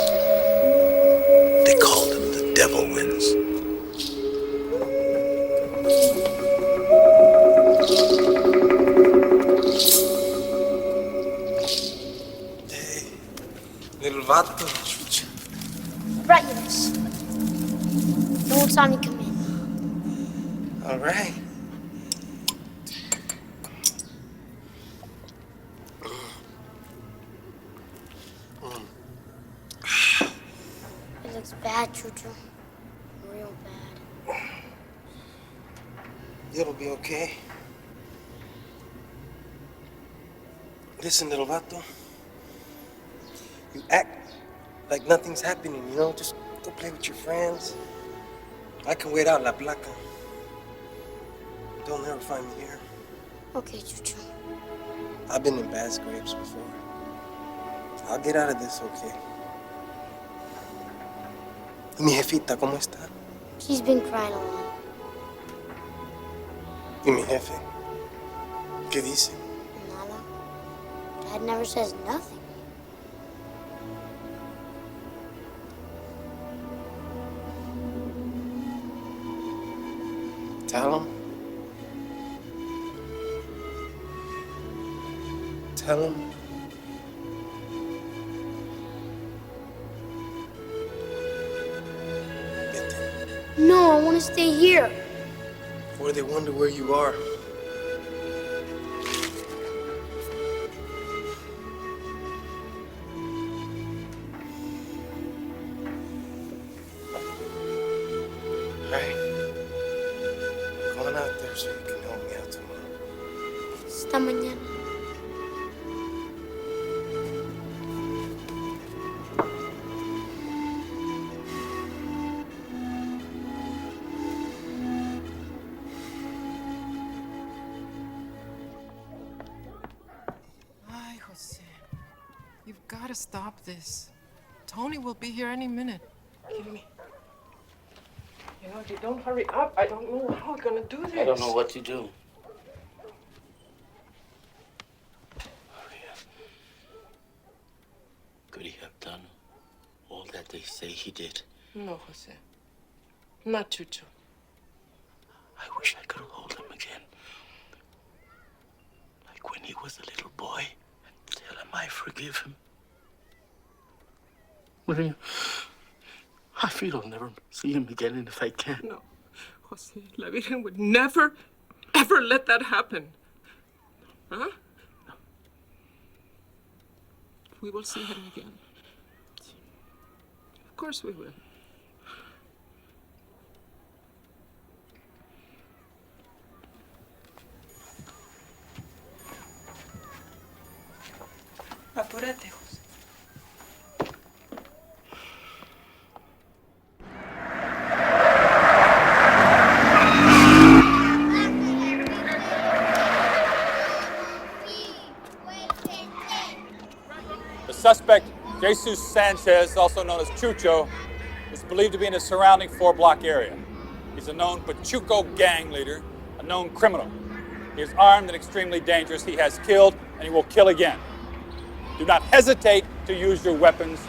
[SPEAKER 1] They called them the devil winds.
[SPEAKER 16] Little vato, Chucho.
[SPEAKER 15] Brought you this. No one saw me come in.
[SPEAKER 16] All right.
[SPEAKER 15] It looks bad, Chucho. Real bad.
[SPEAKER 16] It'll be okay. Listen, little vato. You act like nothing's happening, you know? Just go play with your friends. I can wait out La Placa. They'll never find me here.
[SPEAKER 15] Okay, Chucho.
[SPEAKER 16] I've been in bad scrapes before. I'll get out of this, okay? ¿Y mi jefita, cómo está?
[SPEAKER 15] She's been crying a lot.
[SPEAKER 16] ¿Y mi jefe? ¿Qué dice?
[SPEAKER 15] Nada. Dad never says nothing.
[SPEAKER 16] Tell him. Tell him.
[SPEAKER 15] No, I want to stay here.
[SPEAKER 16] Before they wonder where you are. Right. Come on out there so you can help me out tomorrow.
[SPEAKER 15] Hasta mañana.
[SPEAKER 8] Ay, Jose. You've got to stop this. Toni will be here any minute. Jimmy. You know, if you don't hurry up, I don't know how we're gonna do this.
[SPEAKER 6] I don't know what to do. Could he have done all that they say he did?
[SPEAKER 8] No, Jose. Not Chucho.
[SPEAKER 6] I wish I could hold him again. Like when he was a little boy, and tell him I forgive him. Maria, I feel I'll never see him again, and if I can.
[SPEAKER 8] No, Jose, La Virgen would never, ever let that happen. Huh? No. We will see him again. Of course we will. Apúrate, Jose.
[SPEAKER 10] The suspect, Jesus Sanchez, also known as Chucho, is believed to be in the surrounding 4-block area. He's a known Pachuco gang leader, a known criminal. He is armed and extremely dangerous. He has killed, and he will kill again. Do not hesitate to use your weapons.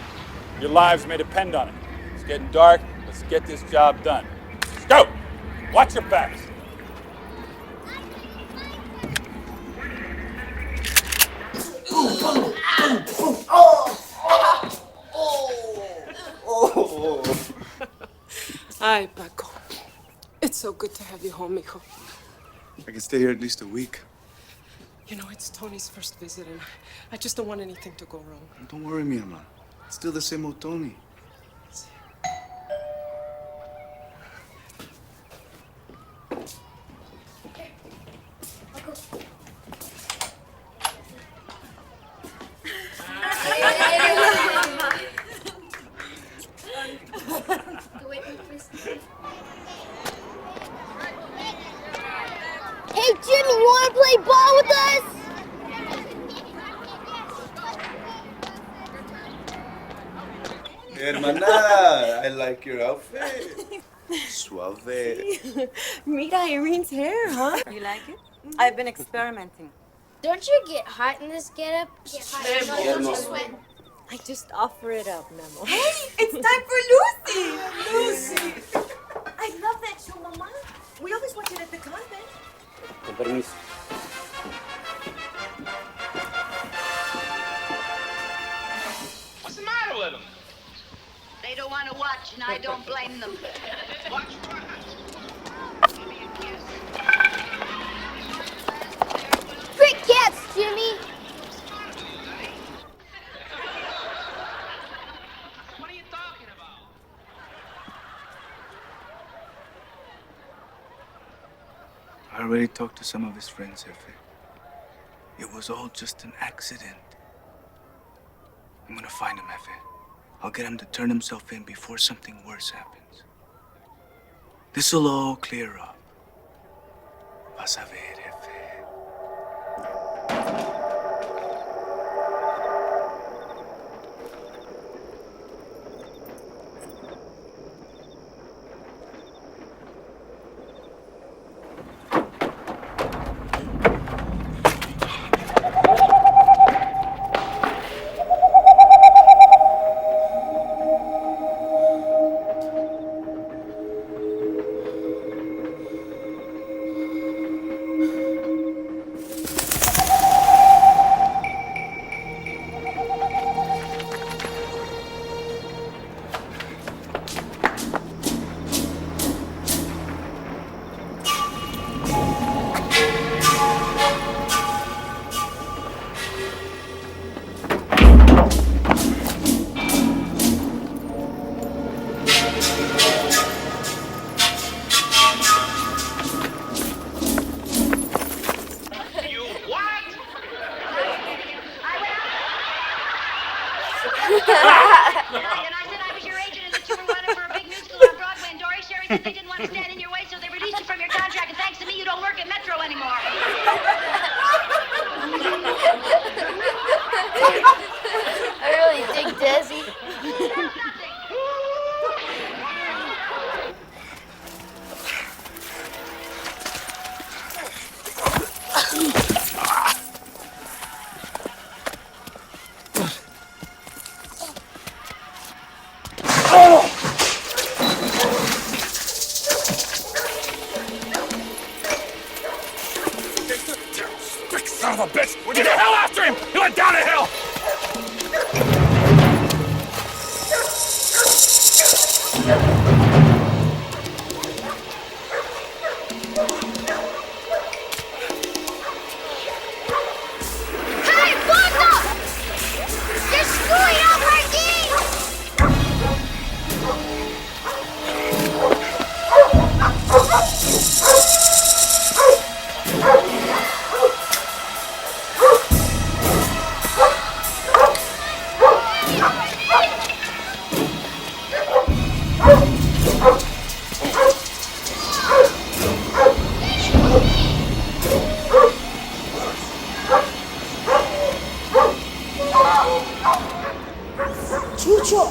[SPEAKER 10] Your lives may depend on it. It's getting dark. Let's get this job done. Let's go! Watch your backs.
[SPEAKER 8] Ay, Paco. It's so good to have you home, mijo.
[SPEAKER 20] I can stay here at least a week.
[SPEAKER 8] You know, it's Toni's first visit, and I just don't want anything to go wrong.
[SPEAKER 20] Don't worry, mi ama. It's still the same old Toni.
[SPEAKER 15] Hey, Jimmy, you want to play ball with us?
[SPEAKER 20] Hermana, I like your outfit. Suave.
[SPEAKER 11] Mira Irene's hair, huh? You like it? I've been experimenting.
[SPEAKER 15] Don't you get hot in this getup?
[SPEAKER 11] I just offer it up, Memo.
[SPEAKER 17] Hey, it's time for Lucy! Lucy! I love that show, Mama. We always watch it at the convent.
[SPEAKER 6] Con permiso.
[SPEAKER 5] What's the matter with them?
[SPEAKER 21] They don't want to watch, and I don't blame them.
[SPEAKER 5] Watch.
[SPEAKER 15] Trick cats, Jimmy!
[SPEAKER 5] What are you talking about?
[SPEAKER 20] I already talked to some of his friends, Jefe. It was all just an accident. I'm gonna find him, Jefe. I'll get him to turn himself in before something worse happens. This'll all clear up. Vas a ver, Jefe.
[SPEAKER 21] And I said I was your agent and that you were wanted for a big musical on Broadway, and Dory Sherry said they didn't want to stand in your way, so they released you from your contract, and thanks to me, you don't work at Metro anymore.
[SPEAKER 15] I really dig Desi.
[SPEAKER 5] Son of a bitch! Would you get the hell after him? He went down the hill!
[SPEAKER 15] Hey, Paco! You're screwing up our game! Chucho!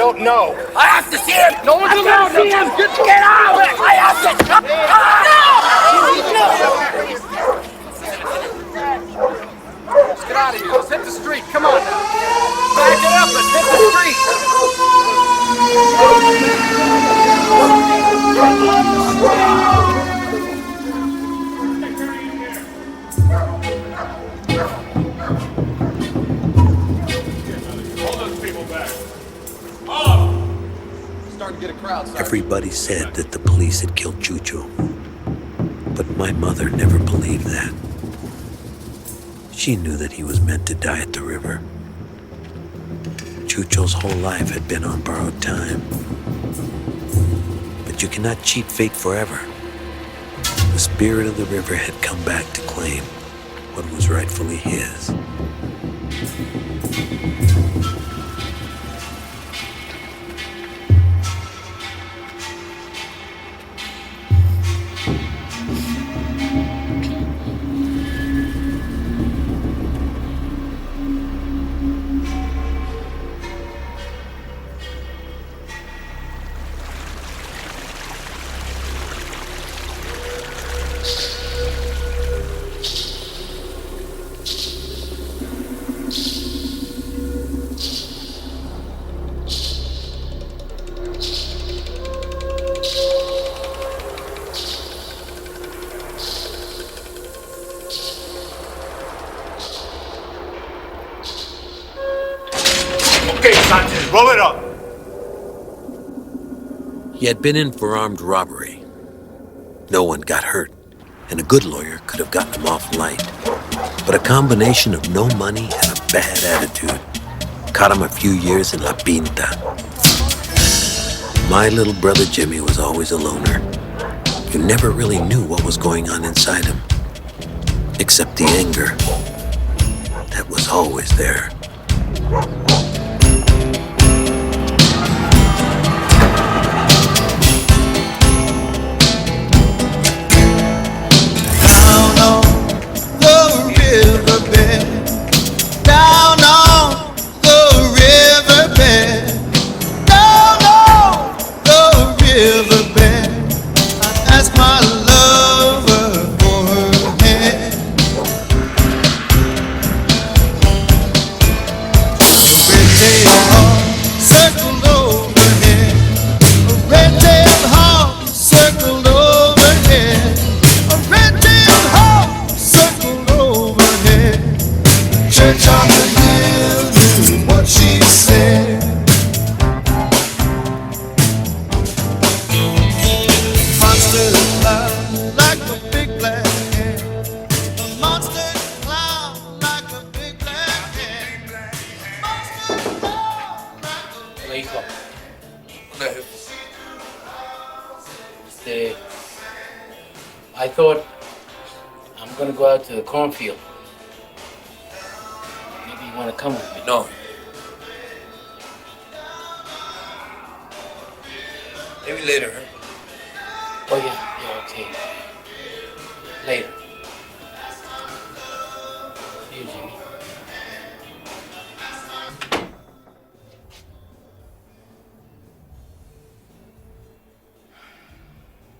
[SPEAKER 12] don't know.
[SPEAKER 6] I have to see him!
[SPEAKER 12] No one's allowed to see him!
[SPEAKER 6] Get out! I have to...
[SPEAKER 12] Let's get out of here. Let's hit the street. Come on now. Back it up. Let's hit the street.
[SPEAKER 10] Hold those people back. Starting to get a crowd.
[SPEAKER 1] Everybody said that the police had killed Chucho. But my mother never believed that. She knew that he was meant to die at the river. Chucho's whole life had been on borrowed time. But you cannot cheat fate forever. The spirit of the river had come back to claim what was rightfully his.
[SPEAKER 5] Roll it up.
[SPEAKER 1] He had been in for armed robbery. No one got hurt, and a good lawyer could have gotten him off light. But a combination of no money and a bad attitude caught him a few years in La Pinta. My little brother Jimmy was always a loner. You never really knew what was going on inside him, except the anger that was always there.
[SPEAKER 2] Down on the riverbed, down on the riverbed, I asked my lover for her hand. A red-tailed hawk circled overhead, a red-tailed hawk circled overhead, a red-tailed hawk circled overhead. Church on the hill is what she said. Monster clown like a big black hand. A monster clown like a big black hand. Monster clown like a
[SPEAKER 6] Hola, hijo. I thought I'm gonna go out to the cornfield. Maybe you wanna come with me?
[SPEAKER 20] No. Maybe later, huh?
[SPEAKER 6] Oh yeah, okay. Later. See you, Jimmy.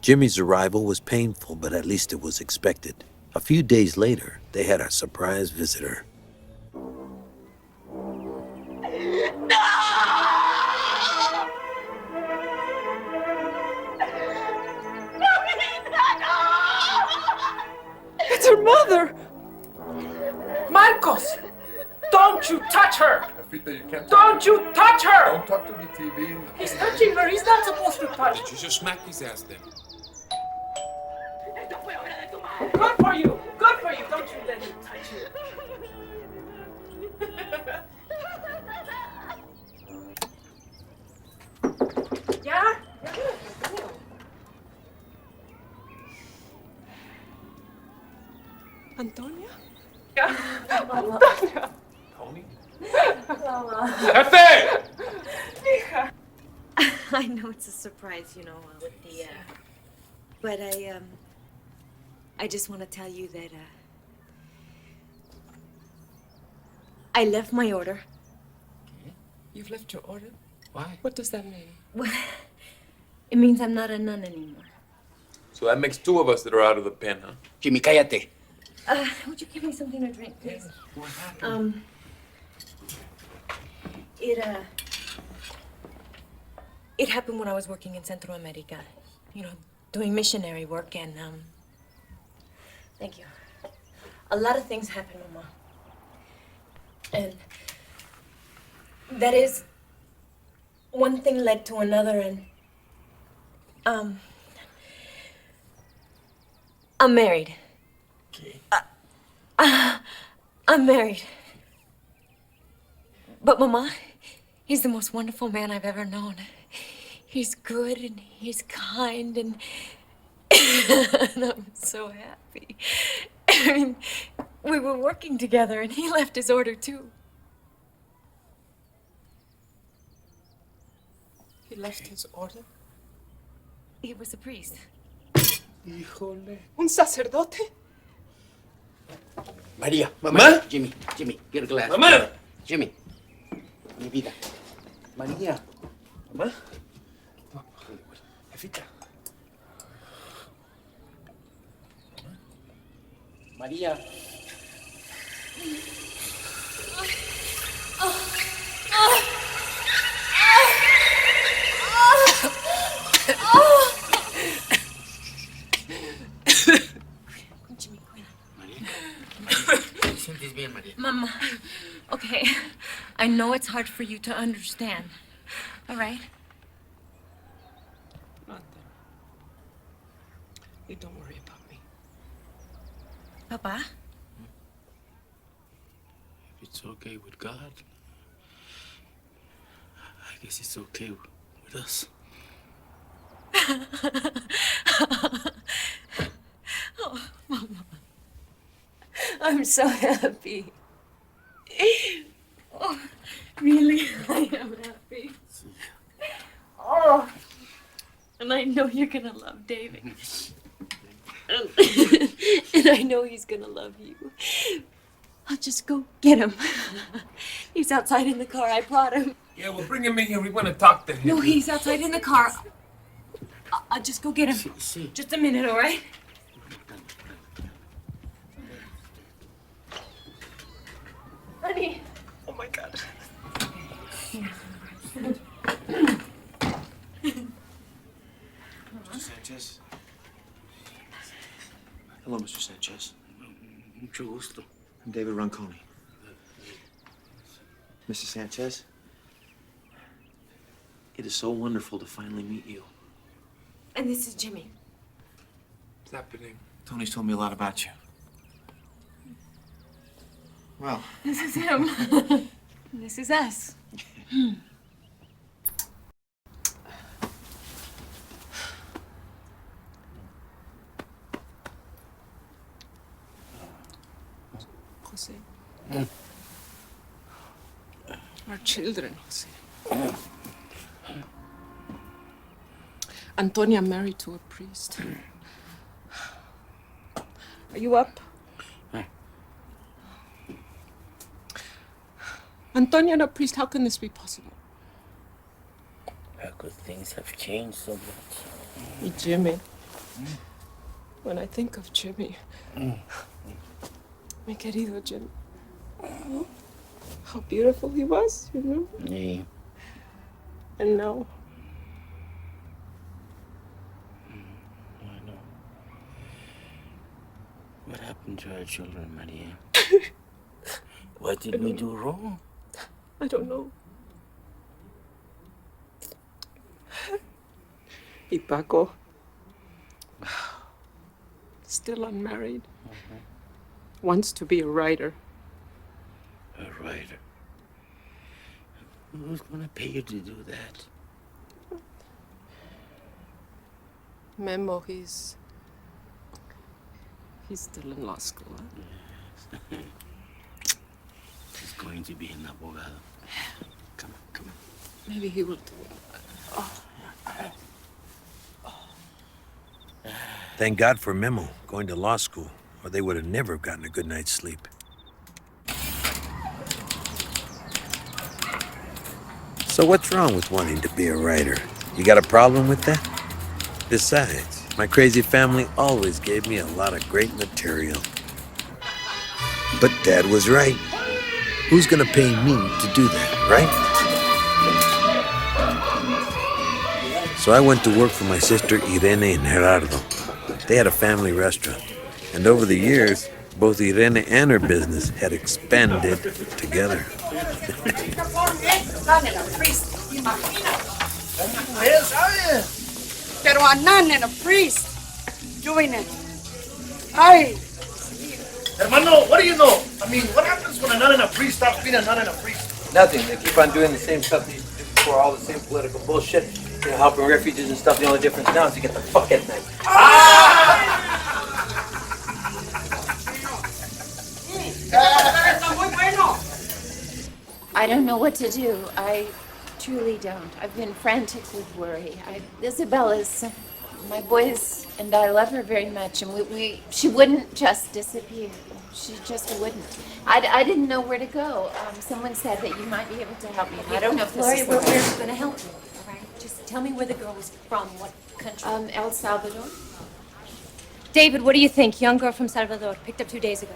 [SPEAKER 1] Jimmy's arrival was painful, but at least it was expected. A few days later, they had a surprise visitor.
[SPEAKER 8] It's her mother! Marcos! Don't you touch her! Don't you touch her!
[SPEAKER 22] Don't talk to the TV.
[SPEAKER 8] He's touching her. He's not supposed to touch her.
[SPEAKER 22] You just smack his ass then.
[SPEAKER 8] Good for you. Good for you. Don't you let him touch you. Yeah? Antonia? Yeah. Antonia.
[SPEAKER 22] Toni?
[SPEAKER 8] Jefe! Hija.
[SPEAKER 17] I know it's a surprise, you know, with the, but I just want to tell you that, I left my order.
[SPEAKER 8] You've left your order?
[SPEAKER 12] Why?
[SPEAKER 8] What does that mean?
[SPEAKER 17] Well, it means I'm not a nun anymore.
[SPEAKER 22] So that makes two of us that are out of the pen, huh?
[SPEAKER 6] Jimmy, cállate.
[SPEAKER 17] Would you give me something to drink, please?
[SPEAKER 6] What happened?
[SPEAKER 17] It happened when I was working in Central America. You know, doing missionary work and, thank you. A lot of things happened, Mama. And that is, one thing led to another, and, I'm married. I'm married. But Mama, he's the most wonderful man I've ever known. He's good and he's kind and, and I'm so happy. I mean, we were working together and he left his order too.
[SPEAKER 8] He left his order?
[SPEAKER 17] He was a priest.
[SPEAKER 8] Híjole. ¿Un sacerdote?
[SPEAKER 6] María,
[SPEAKER 22] ¿Mamá?
[SPEAKER 6] Jimmy, get a glass.
[SPEAKER 22] Mamá.
[SPEAKER 6] Jimmy, mi vida. María.
[SPEAKER 22] Mamá. Jefita.
[SPEAKER 6] María.
[SPEAKER 17] Mama, okay, I know it's hard for you to understand, all right?
[SPEAKER 8] Nothing. You don't worry about me.
[SPEAKER 17] Papa?
[SPEAKER 6] If it's okay with God, I guess it's okay with us.
[SPEAKER 17] Oh, Mama. I'm so happy. Oh, really, I am happy. Oh, and I know you're gonna love David. And I know he's gonna love you. I'll just go get him. He's outside in the car. I brought him.
[SPEAKER 22] Yeah, well, bring him in here. We want to talk to him.
[SPEAKER 17] No, he's outside in the car. I'll just go get him. Just a minute, all right? Honey.
[SPEAKER 8] Oh my God.
[SPEAKER 20] Mr. Sanchez. Hello, Mr. Sanchez.
[SPEAKER 6] Mucho gusto.
[SPEAKER 20] I'm David Ronconi. Mrs. Sanchez, it is so wonderful to finally meet you.
[SPEAKER 17] And this is Jimmy.
[SPEAKER 22] What's happening?
[SPEAKER 20] Tony's told me a lot about you. Well,
[SPEAKER 17] This is him. This is us.
[SPEAKER 8] Jose. Our children, Jose. Antonia married to a priest. Are you up? Antonia and a priest, how can this be possible?
[SPEAKER 6] Paco, things have changed so much.
[SPEAKER 8] Jimmy. When I think of Jimmy, mi querido Jimmy, how beautiful he was, you know?
[SPEAKER 6] Yeah.
[SPEAKER 8] And now,
[SPEAKER 6] I know. What happened to our children, Maria? What did we do wrong?
[SPEAKER 8] I don't know. Y Paco, still unmarried, wants to be a writer.
[SPEAKER 6] A writer? Who's gonna pay you to do that?
[SPEAKER 8] Memo, he's still in law school. Huh?
[SPEAKER 6] He's going to be an abogado. Come on.
[SPEAKER 8] Maybe he will do it.
[SPEAKER 1] Thank God for Memo going to law school, or they would have never gotten a good night's sleep. So what's wrong with wanting to be a writer? You got a problem with that? Besides, my crazy family always gave me a lot of great material. But Dad was right. Who's gonna pay me to do that, right? So I went to work for my sister Irene and Gerardo. They had a family restaurant. And over the years, both Irene and her business had expanded together.
[SPEAKER 11] Pero a nun and a priest doing it. Ay.
[SPEAKER 4] Hermano, what do you know? I mean, what happens when a nun and a priest stop being a nun and a priest?
[SPEAKER 7] Nothing. They keep on doing the same stuff they did before, all the same political bullshit. They're helping refugees and stuff. The only difference now is you get the fuck at night.
[SPEAKER 23] I don't know what to do. I truly don't. I've been frantic with worry. Isabel is, my boys and I love her very much, and she wouldn't just disappear. She just wouldn't. I didn't know where to go. Someone said that you might be able to help me. I don't know if this
[SPEAKER 17] Lori,
[SPEAKER 23] is
[SPEAKER 17] we're
[SPEAKER 23] the right.
[SPEAKER 17] going to help you, all right? Just tell me where the girl was from, what country.
[SPEAKER 23] El Salvador.
[SPEAKER 17] David, what do you think? Young girl from Salvador, picked up 2 days ago.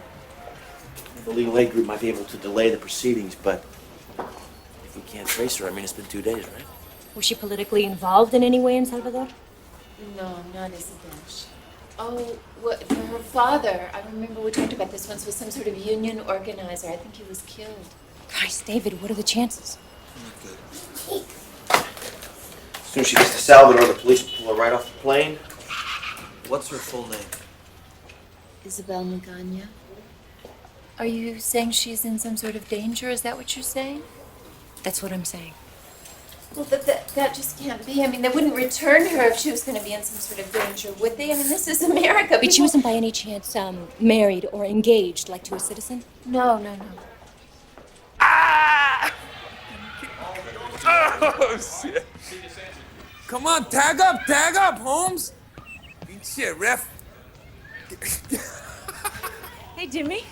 [SPEAKER 24] The legal aid group might be able to delay the proceedings, but if we can't trace her, I mean, it's been 2 days, right?
[SPEAKER 17] Was she politically involved in any way in Salvador?
[SPEAKER 23] No, not Isabel. Her father, I remember we talked about this once, was some sort of union organizer. I think he was killed.
[SPEAKER 17] Christ, David, what are the chances?
[SPEAKER 24] As soon as she gets to Salvador, the police will pull her right off the plane. What's her full name?
[SPEAKER 23] Isabel Magana. Are you saying she's in some sort of danger? Is that what you're saying?
[SPEAKER 17] That's what I'm saying.
[SPEAKER 23] Well, that just can't be. I mean, they wouldn't return her if she was going to be in some sort of danger, would they? I mean, this is America.
[SPEAKER 17] But she wasn't by any chance married or engaged, like to a citizen?
[SPEAKER 23] No.
[SPEAKER 22] Oh, shit. Come on, tag up, Holmes. Shit, ref.
[SPEAKER 17] Hey, Jimmy.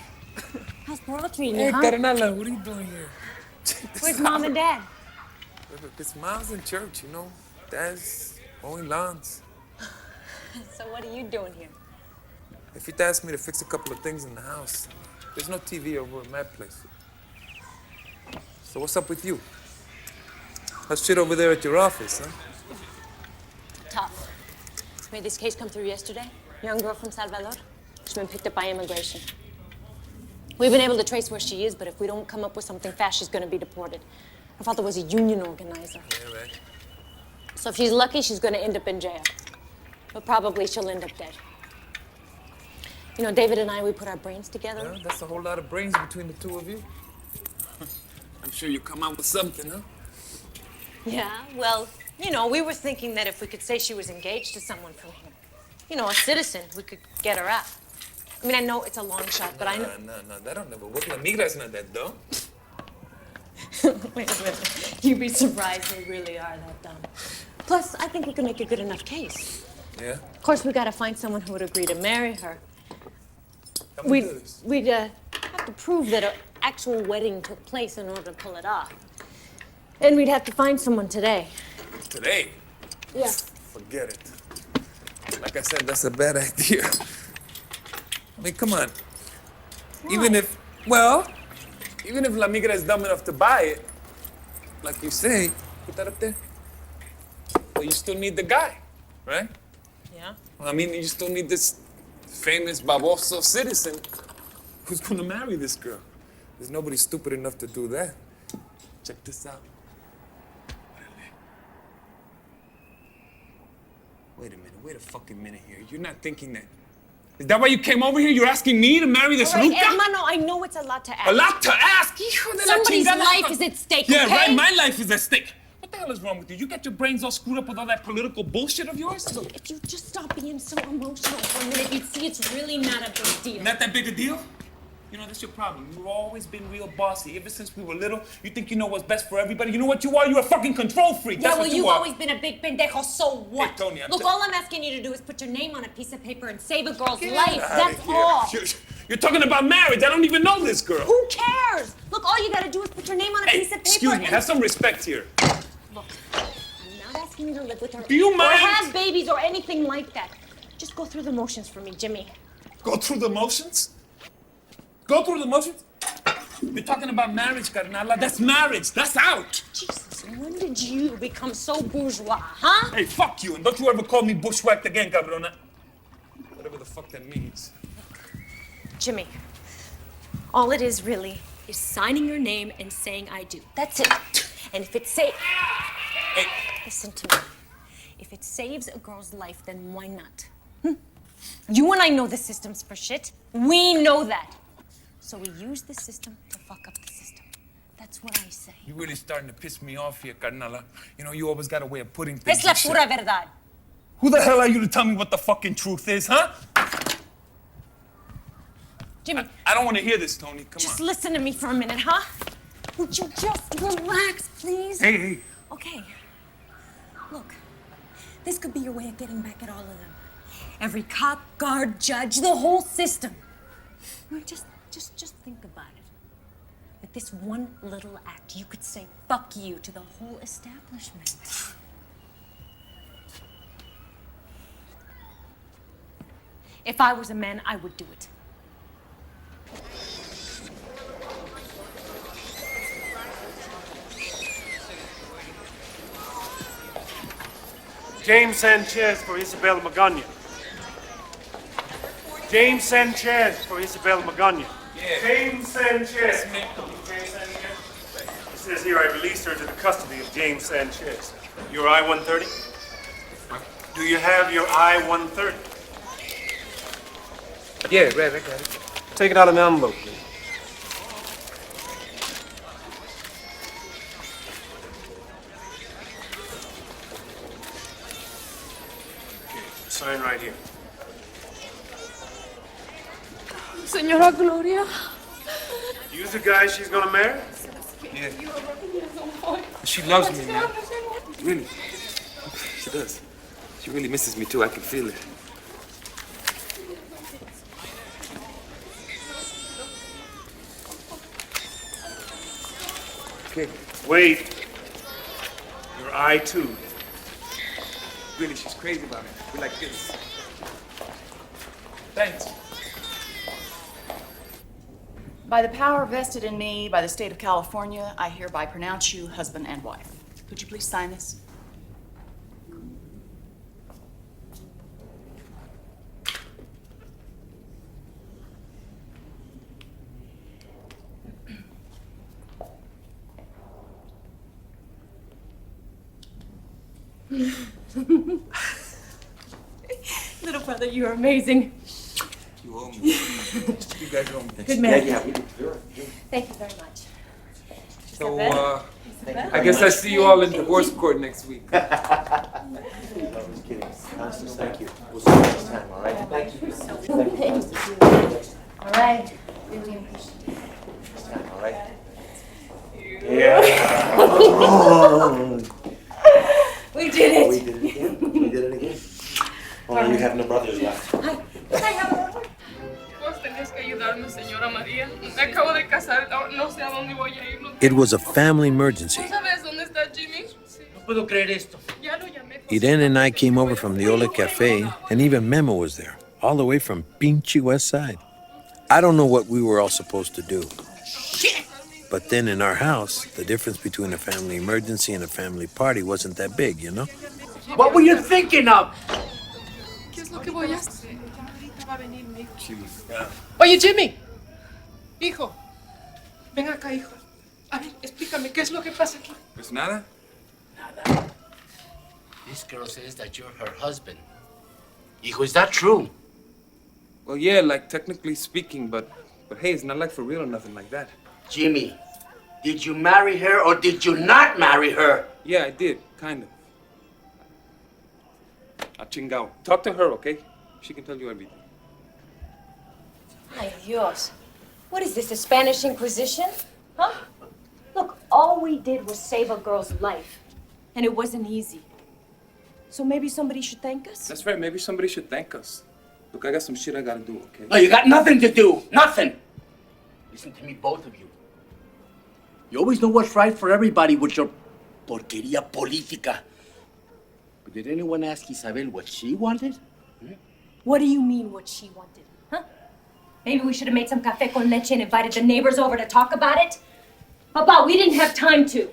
[SPEAKER 17] How's Pearl treating
[SPEAKER 22] Hey,
[SPEAKER 17] you, huh?
[SPEAKER 22] Cardona, what are you doing here?
[SPEAKER 17] Where's Mom and Dad?
[SPEAKER 22] It's Mom's in church, you know. Dad's mowing lawns.
[SPEAKER 17] So what are you doing here?
[SPEAKER 22] If you'd asked me to fix a couple of things in the house, there's no TV over at my place. So what's up with you? How's shit over there at your office, huh?
[SPEAKER 17] Tough. We had this case come through yesterday. Young girl from Salvador. She's been picked up by immigration. We've been able to trace where she is, but if we don't come up with something fast, she's going to be deported. Her father was a union organizer.
[SPEAKER 22] Yeah, right.
[SPEAKER 17] So if she's lucky, she's going to end up in jail. But probably she'll end up dead. You know, David and I, we put our brains together.
[SPEAKER 22] Well, that's a whole lot of brains between the two of you. I'm sure you'll come out with something, huh?
[SPEAKER 17] Yeah, well, you know, we were thinking that if we could say she was engaged to someone from here, you know, a citizen, we could get her out. I mean, I know it's a long shot, but I know...
[SPEAKER 22] No, that don't never work. La migra's not that dumb.
[SPEAKER 17] Wait a minute. You'd be surprised they really are that dumb. Plus, I think we could make a good enough case.
[SPEAKER 22] Yeah?
[SPEAKER 17] Of course, we gotta find someone who would agree to marry her. We'd have to prove that an actual wedding took place in order to pull it off. And we'd have to find someone today.
[SPEAKER 22] Today?
[SPEAKER 17] Yeah.
[SPEAKER 22] Forget it. Like I said, that's a bad idea. I mean, come on.
[SPEAKER 17] Why?
[SPEAKER 22] Even if La Migra is dumb enough to buy it, like you say, put that up there. Well, you still need the guy, right?
[SPEAKER 17] Yeah.
[SPEAKER 22] Well, I mean, you still need this famous baboso citizen who's gonna marry this girl. There's nobody stupid enough to do that. Check this out. Wait a fucking minute here. You're not thinking that. Is that why you came over here? You're asking me to marry this
[SPEAKER 17] All right,
[SPEAKER 22] Luca?
[SPEAKER 17] hermano, I know it's a lot to ask.
[SPEAKER 22] A lot to ask? Hijo de la
[SPEAKER 17] Somebody's
[SPEAKER 22] chingada.
[SPEAKER 17] life is at stake,
[SPEAKER 22] Yeah,
[SPEAKER 17] okay?
[SPEAKER 22] right, my life is at stake. What the hell is wrong with you? You got your brains all screwed up with all that political bullshit of yours?
[SPEAKER 17] Look, if you just stop being so emotional for a minute, you'd see it's really not a big deal.
[SPEAKER 22] Not that big a deal? You know, that's your problem. You've always been real bossy. Ever since we were little, you think you know what's best for everybody. You know what you are? You're a fucking control freak.
[SPEAKER 17] Yeah,
[SPEAKER 22] That's
[SPEAKER 17] well,
[SPEAKER 22] what you
[SPEAKER 17] you've
[SPEAKER 22] are.
[SPEAKER 17] always been a big pendejo, so what?
[SPEAKER 22] Hey, Toni,
[SPEAKER 17] Look, all I'm asking you to do is put your name on a piece of paper and save a girl's
[SPEAKER 22] Get
[SPEAKER 17] life.
[SPEAKER 22] outta
[SPEAKER 17] That's
[SPEAKER 22] here.
[SPEAKER 17] all.
[SPEAKER 22] You're talking about marriage. I don't even know this girl.
[SPEAKER 17] Who cares? Look, all you gotta do is put your name on a piece of paper
[SPEAKER 22] Excuse me,
[SPEAKER 17] and...
[SPEAKER 22] have some respect here.
[SPEAKER 17] Look, I'm not asking you to live with her.
[SPEAKER 22] Do you
[SPEAKER 17] or
[SPEAKER 22] mind?
[SPEAKER 17] have babies or anything like that. Just go through the motions for me, Jimmy.
[SPEAKER 22] Go through the motions? Go through the motions? We're talking about marriage, Carnala. That's marriage. That's out.
[SPEAKER 17] Jesus, when did you become so bourgeois, huh?
[SPEAKER 22] Hey, fuck you. And don't you ever call me bushwhacked again, Cardona. Whatever the fuck that means.
[SPEAKER 17] Jimmy, all it is really is signing your name and saying I do. That's it. And if it listen to me. If it saves a girl's life, then why not? You and I know the system's for shit. We know that. So we use the system to fuck up the system. That's what I say.
[SPEAKER 22] You're really starting to piss me off here, Carnala. You know, you always got a way of putting things.
[SPEAKER 17] Es la
[SPEAKER 22] in shit.
[SPEAKER 17] pura verdad.
[SPEAKER 22] Who the hell are you to tell me what the fucking truth is, huh?
[SPEAKER 17] Jimmy.
[SPEAKER 22] I don't want to hear this, Toni. Come
[SPEAKER 17] Just
[SPEAKER 22] on.
[SPEAKER 17] listen to me for a minute, huh? Would you just relax, please?
[SPEAKER 22] Hey.
[SPEAKER 17] Okay. Look, this could be your way of getting back at all of them. Every cop, guard, judge, the whole system. Just think about it. With this one little act, you could say fuck you to the whole establishment. If I was a man, I would do it.
[SPEAKER 9] James Sanchez for Isabel Magana. James Sanchez for Isabel Magana. James Sanchez. It says here I released her to the custody of James Sanchez. Your I-130? Do you have your I-130?
[SPEAKER 22] Yeah, right, I got it.
[SPEAKER 9] Take it out of the envelope, please. Sign right here.
[SPEAKER 8] Señora Gloria.
[SPEAKER 9] You's the guy she's gonna marry?
[SPEAKER 22] Yeah. She loves me, man. Really. She does. She really misses me, too. I can feel it. Okay.
[SPEAKER 9] Wait. Your I-2.
[SPEAKER 22] Really, she's crazy about me. We're like this. Thanks.
[SPEAKER 13] By the power vested in me by the state of California, I hereby pronounce you husband and wife. Could you please sign this?
[SPEAKER 17] Little brother, you're amazing.
[SPEAKER 22] You owe me. You guys owe me.
[SPEAKER 17] Good man.
[SPEAKER 24] Yeah, we did.
[SPEAKER 17] Thank you very much.
[SPEAKER 22] So,
[SPEAKER 17] Isabel?
[SPEAKER 22] I guess I see you all in divorce court next week.
[SPEAKER 24] I was kidding. Constance, thank you. We'll see you next time, all right? Thank you. Thank you.
[SPEAKER 17] All right. Really appreciate it.
[SPEAKER 24] Next time, all right? Yeah.
[SPEAKER 17] We did it.
[SPEAKER 24] We did it again. We did it again. Only you have no brothers left.
[SPEAKER 8] Vos tenés que ayudarme, señora María. Me acabo de casar, no sé a dónde voy a ir.
[SPEAKER 1] It was a family emergency.
[SPEAKER 8] ¿Tú sabes dónde está Jimmy?
[SPEAKER 6] No puedo creer esto.
[SPEAKER 8] Ya lo llamé.
[SPEAKER 1] Irene and I came over from the Ole Cafe, and even Memo was there, all the way from Pinchy West Side. I don't know what we were all supposed to do. But then in our house, the difference between a family emergency and a family party wasn't that big, you know?
[SPEAKER 6] What were you thinking of?
[SPEAKER 8] ¿Qué es lo que voy a hacer? Ahorita va a venir mi hijo. Oye, Jimmy. Hijo. Ven acá, hijo. A ver, explícame, ¿qué es lo que pasa aquí?
[SPEAKER 22] Pues nada.
[SPEAKER 6] This girl says that you're her husband. Hijo, is that true?
[SPEAKER 22] Well, yeah, like technically speaking, but hey, it's not like for real or nothing like that.
[SPEAKER 6] Jimmy, did you marry her or did you not marry her?
[SPEAKER 22] Yeah, I did, kind of. Chingao. Talk to her, okay? She can tell you everything.
[SPEAKER 17] Ay, Dios. What is this, the Spanish Inquisition? Huh? Look, all we did was save a girl's life. And it wasn't easy. So maybe somebody should thank us?
[SPEAKER 22] That's right, maybe somebody should thank us. Look, I got some shit I gotta do, okay?
[SPEAKER 6] No, you got nothing to do. Nothing. Listen to me, both of you. You always know what's right for everybody with your porquería política. But did anyone ask Isabel what she wanted?
[SPEAKER 17] What do you mean, what she wanted? Huh? Maybe we should have made some café con leche and invited the neighbors over to talk about it? Papa, we didn't have time to.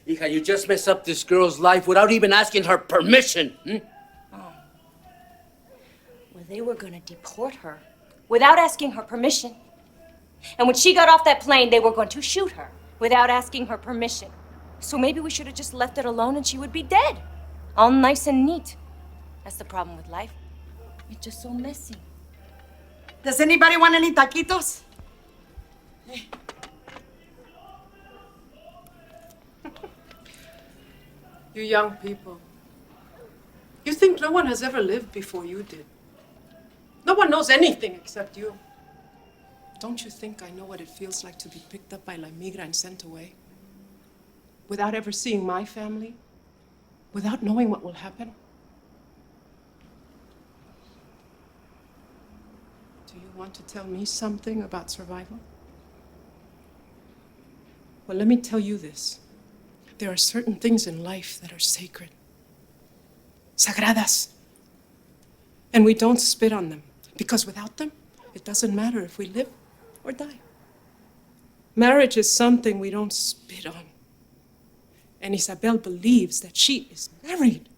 [SPEAKER 6] Hija, you just messed up this girl's life without even asking her permission.
[SPEAKER 17] Well, they were gonna deport her without asking her permission. And when she got off that plane, they were going to shoot her without asking her permission. So maybe we should have just left it alone and she would be dead. All nice and neat. That's the problem with life. It's just so messy.
[SPEAKER 8] Does anybody want any taquitos? You young people. You think no one has ever lived before you did. No one knows anything except you. Don't you think I know what it feels like to be picked up by la migra and sent away? Without ever seeing my family? Without knowing what will happen? Do you want to tell me something about survival? Well, let me tell you this. There are certain things in life that are sacred. Sagradas. And we don't spit on them, because without them, it doesn't matter if we live or die. Marriage is something we don't spit on. And Isabel believes that she is married.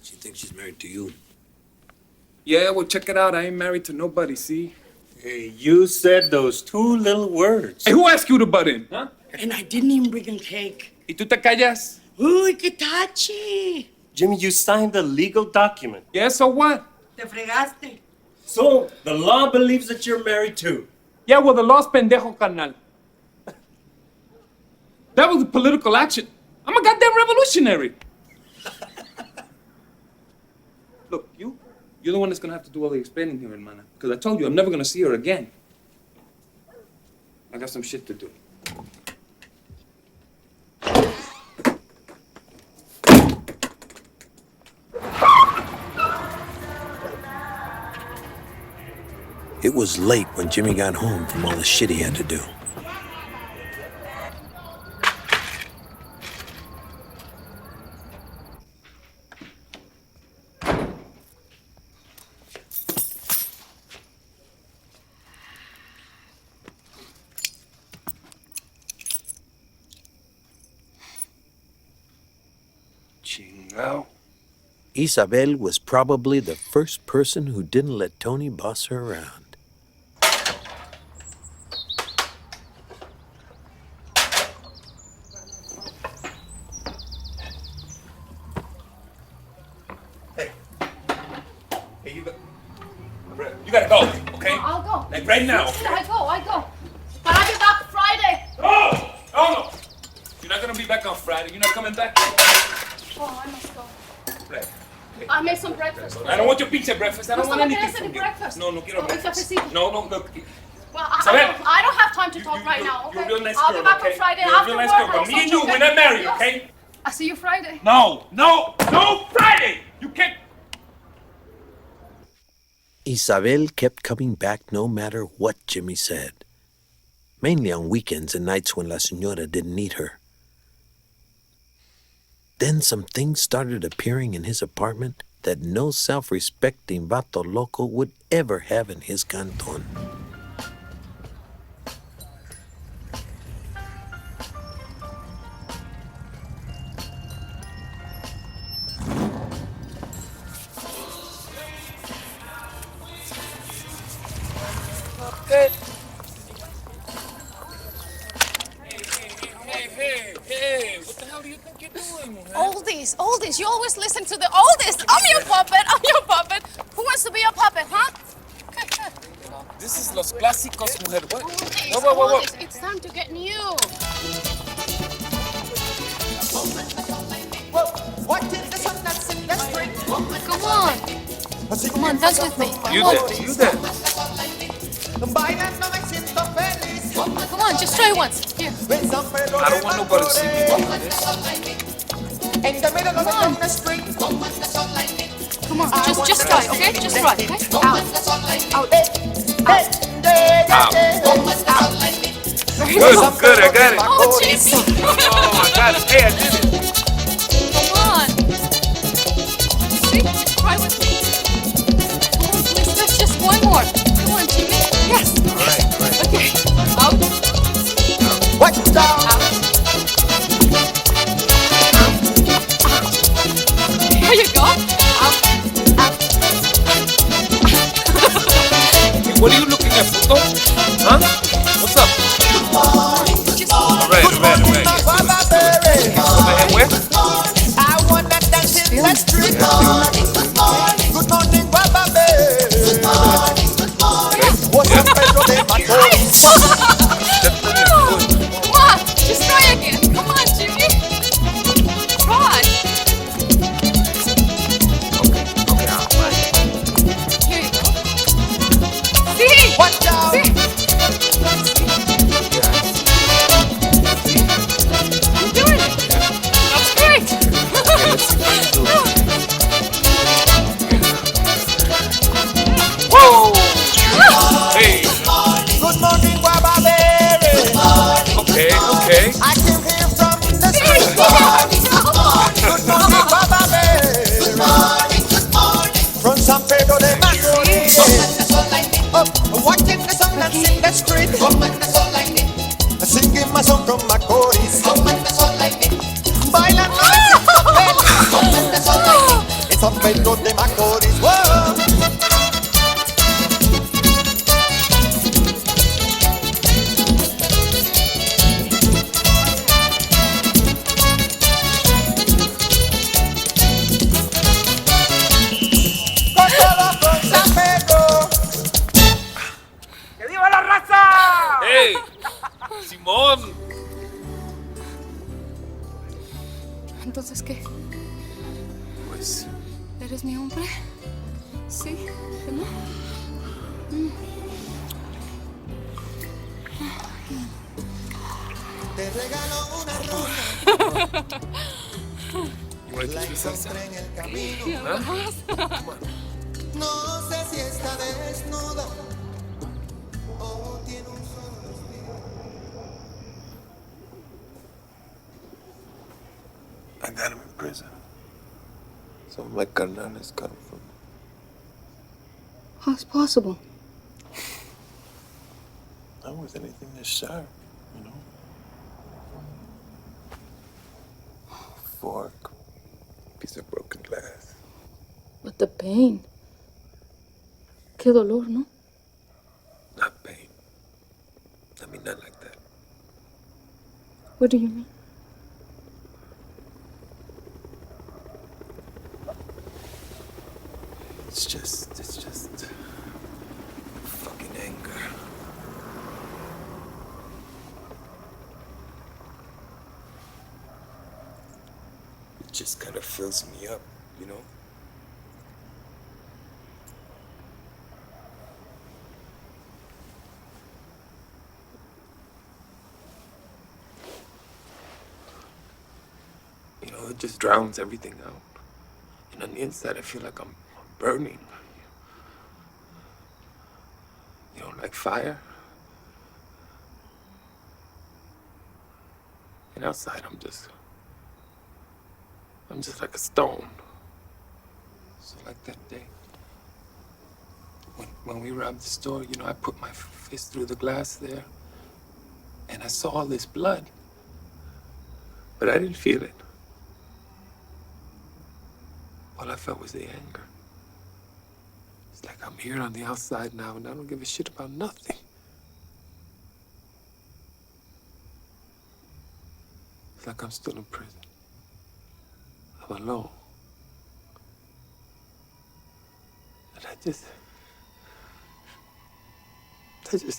[SPEAKER 1] She thinks she's married to you.
[SPEAKER 22] Yeah, well, check it out. I ain't married to nobody, see?
[SPEAKER 3] Hey, you said those two little words.
[SPEAKER 22] Hey, who asked you to butt in? Huh?
[SPEAKER 8] And I didn't even bring him cake.
[SPEAKER 22] ¿Y tú te callas?
[SPEAKER 8] Uy, qué tachi.
[SPEAKER 3] Jimmy, you signed a legal document.
[SPEAKER 22] Yeah, so what?
[SPEAKER 8] Te fregaste.
[SPEAKER 3] So, the law believes that you're married too.
[SPEAKER 22] Yeah, well, the law's pendejo, carnal. That was a political action. I'm a goddamn revolutionary. Look, you're the one that's gonna have to do all the explaining here, hermana. Because I told you, I'm never gonna see her again. I got some shit to do.
[SPEAKER 1] It was late when Jimmy got home from all the shit he had to do. Isabel was probably the first person who didn't let Toni boss her around.
[SPEAKER 5] Hey, you gotta go, okay?
[SPEAKER 14] I'll go.
[SPEAKER 5] Like right now, okay?
[SPEAKER 14] I go. But I'll be back Friday.
[SPEAKER 22] No! You're not gonna be back on Friday. You're not coming back.
[SPEAKER 14] Oh, I must go.
[SPEAKER 5] Right.
[SPEAKER 14] I made some breakfast.
[SPEAKER 22] I don't want your pizza breakfast. I don't want anything from you.
[SPEAKER 14] Breakfast.
[SPEAKER 22] No quiero breakfast.
[SPEAKER 14] cafecito.
[SPEAKER 22] No, look.
[SPEAKER 14] Well,
[SPEAKER 22] Isabel.
[SPEAKER 14] I don't have time to talk right now, okay?
[SPEAKER 22] You're a real nice
[SPEAKER 14] I'll
[SPEAKER 22] girl,
[SPEAKER 14] be back
[SPEAKER 22] okay?
[SPEAKER 14] on Friday
[SPEAKER 22] You're a
[SPEAKER 14] after
[SPEAKER 22] real nice
[SPEAKER 14] work.
[SPEAKER 22] girl, but me and you, we're not married, okay?
[SPEAKER 14] I'll see you Friday.
[SPEAKER 22] No, Friday! You can't.
[SPEAKER 1] Isabel kept coming back no matter what Jimmy said. Mainly on weekends and nights when La Señora didn't need her. Then some things started appearing in his apartment that no self-respecting vato loco would ever have in his canton.
[SPEAKER 22] Good. Hey, what the hell do you think you're doing, man?
[SPEAKER 14] Oldies. You always listen to the oldest. I'm your puppet. Who wants to be your puppet, huh?
[SPEAKER 22] This is Los Clásicos, mujer. What?
[SPEAKER 14] Oldies. It's time to get new.
[SPEAKER 2] What is the sun that's in the spring?
[SPEAKER 14] Come on, dance with me.
[SPEAKER 22] You dance.
[SPEAKER 14] Come on, just try once. Here.
[SPEAKER 22] I don't want nobody to see me doing this.
[SPEAKER 14] Come on, just try, okay? Just try, okay? Out.
[SPEAKER 22] Good, good, I got it.
[SPEAKER 14] Oh, Jimmy.
[SPEAKER 22] Oh, I got it. Hey, I did it.
[SPEAKER 14] Come on. See? Try with me. Come on, please. That's just one more. Come on, Jimmy. Yes.
[SPEAKER 22] All right.
[SPEAKER 14] Okay. Out.
[SPEAKER 2] Watch out.
[SPEAKER 14] Out. There you go. Out. Out.
[SPEAKER 22] Hey, what are you looking at, Paco? Huh? What's up? All right. Over here, where?
[SPEAKER 2] I want that dance in the street. Good morning, Baba Baby. Good morning. What's up, Pedro de Macorís?
[SPEAKER 14] Come on. Just try again. Come on, Jimmy. Try.
[SPEAKER 22] Okay, I'll try.
[SPEAKER 14] Here you go. See?
[SPEAKER 2] Watch out.
[SPEAKER 14] See? You're doing it. That's great.
[SPEAKER 22] Whoa! Hey.
[SPEAKER 2] Good morning, Baba Baby.
[SPEAKER 22] Okay.
[SPEAKER 2] I came here from the street. Good morning, Baba Baby. From San Pedro de Macorís. Watching the sun dance in the street. Singing my song from Macorís. Bailando en San Pedro de Macorís. Whoa. Con todo con San Pedro.
[SPEAKER 22] ¡Que viva la raza! ¡Hey! ¡Simón!
[SPEAKER 14] Entonces, ¿qué?
[SPEAKER 22] Pues,
[SPEAKER 14] ¿Eres mi hombre? ¿Sí? ¿No?
[SPEAKER 2] Te regalo una rosa.
[SPEAKER 22] you want to
[SPEAKER 2] La
[SPEAKER 22] teach me something?
[SPEAKER 2] encontré en el camino.
[SPEAKER 22] Huh?
[SPEAKER 2] No sé si está desnuda o tiene un solo vestido.
[SPEAKER 22] I got him in prison. Some of my carnales got him from.
[SPEAKER 14] How's possible?
[SPEAKER 22] Not with anything this sharp, you know? Fork, piece of broken glass.
[SPEAKER 14] But the pain. Qué dolor, ¿no?
[SPEAKER 22] Not pain. I mean, not like that.
[SPEAKER 14] What do you mean?
[SPEAKER 22] It's just fucking anger. It just kind of fills me up, you know? You know, it just drowns everything out. And on the inside, I feel like I'm burning. You know, like fire. And outside, I'm just like a stone. So like that day, when we robbed the store, you know, I put my fist through the glass there, and I saw all this blood, but I didn't feel it. All I felt was the anger. It's like I'm here on the outside now, and I don't give a shit about nothing. It's like I'm still in prison. I'm alone. And I just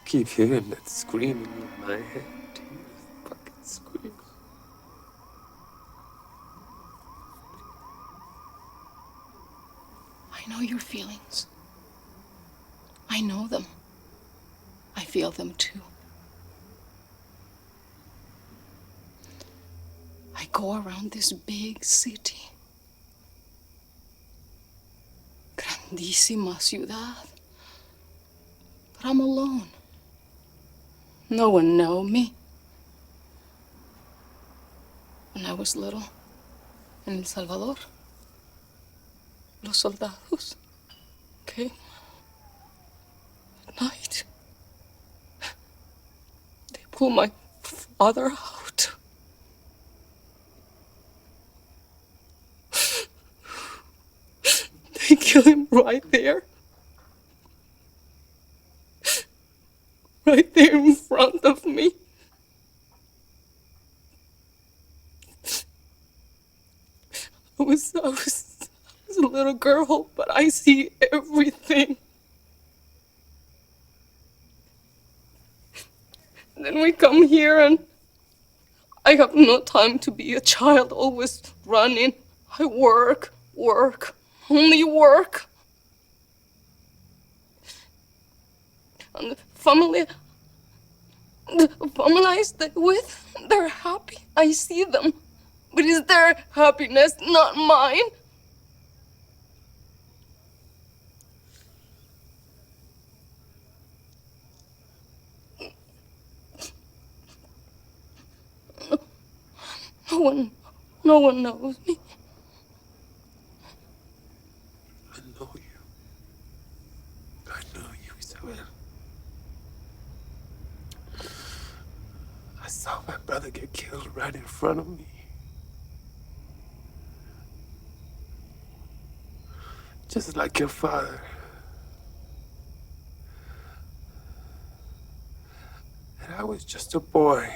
[SPEAKER 22] keep hearing that screaming in my head. Fucking scream.
[SPEAKER 14] I know your feelings. I know them. I feel them too. I go around this big city. Grandísima ciudad. But I'm alone. No one knew me. When I was little, in El Salvador, los soldados came at night. They pulled my father out. They killed him right there. Right there in front of me. I was a little girl, but I see everything. And then we come here and I have no time to be a child, always running. I work, only work. And the family I stay with, they're happy. I see them. But it's their happiness, not mine. No one knows me.
[SPEAKER 1] I know you. I know you, Isabel. I saw my brother get killed right in front of me. Just like your father. And I was just a boy.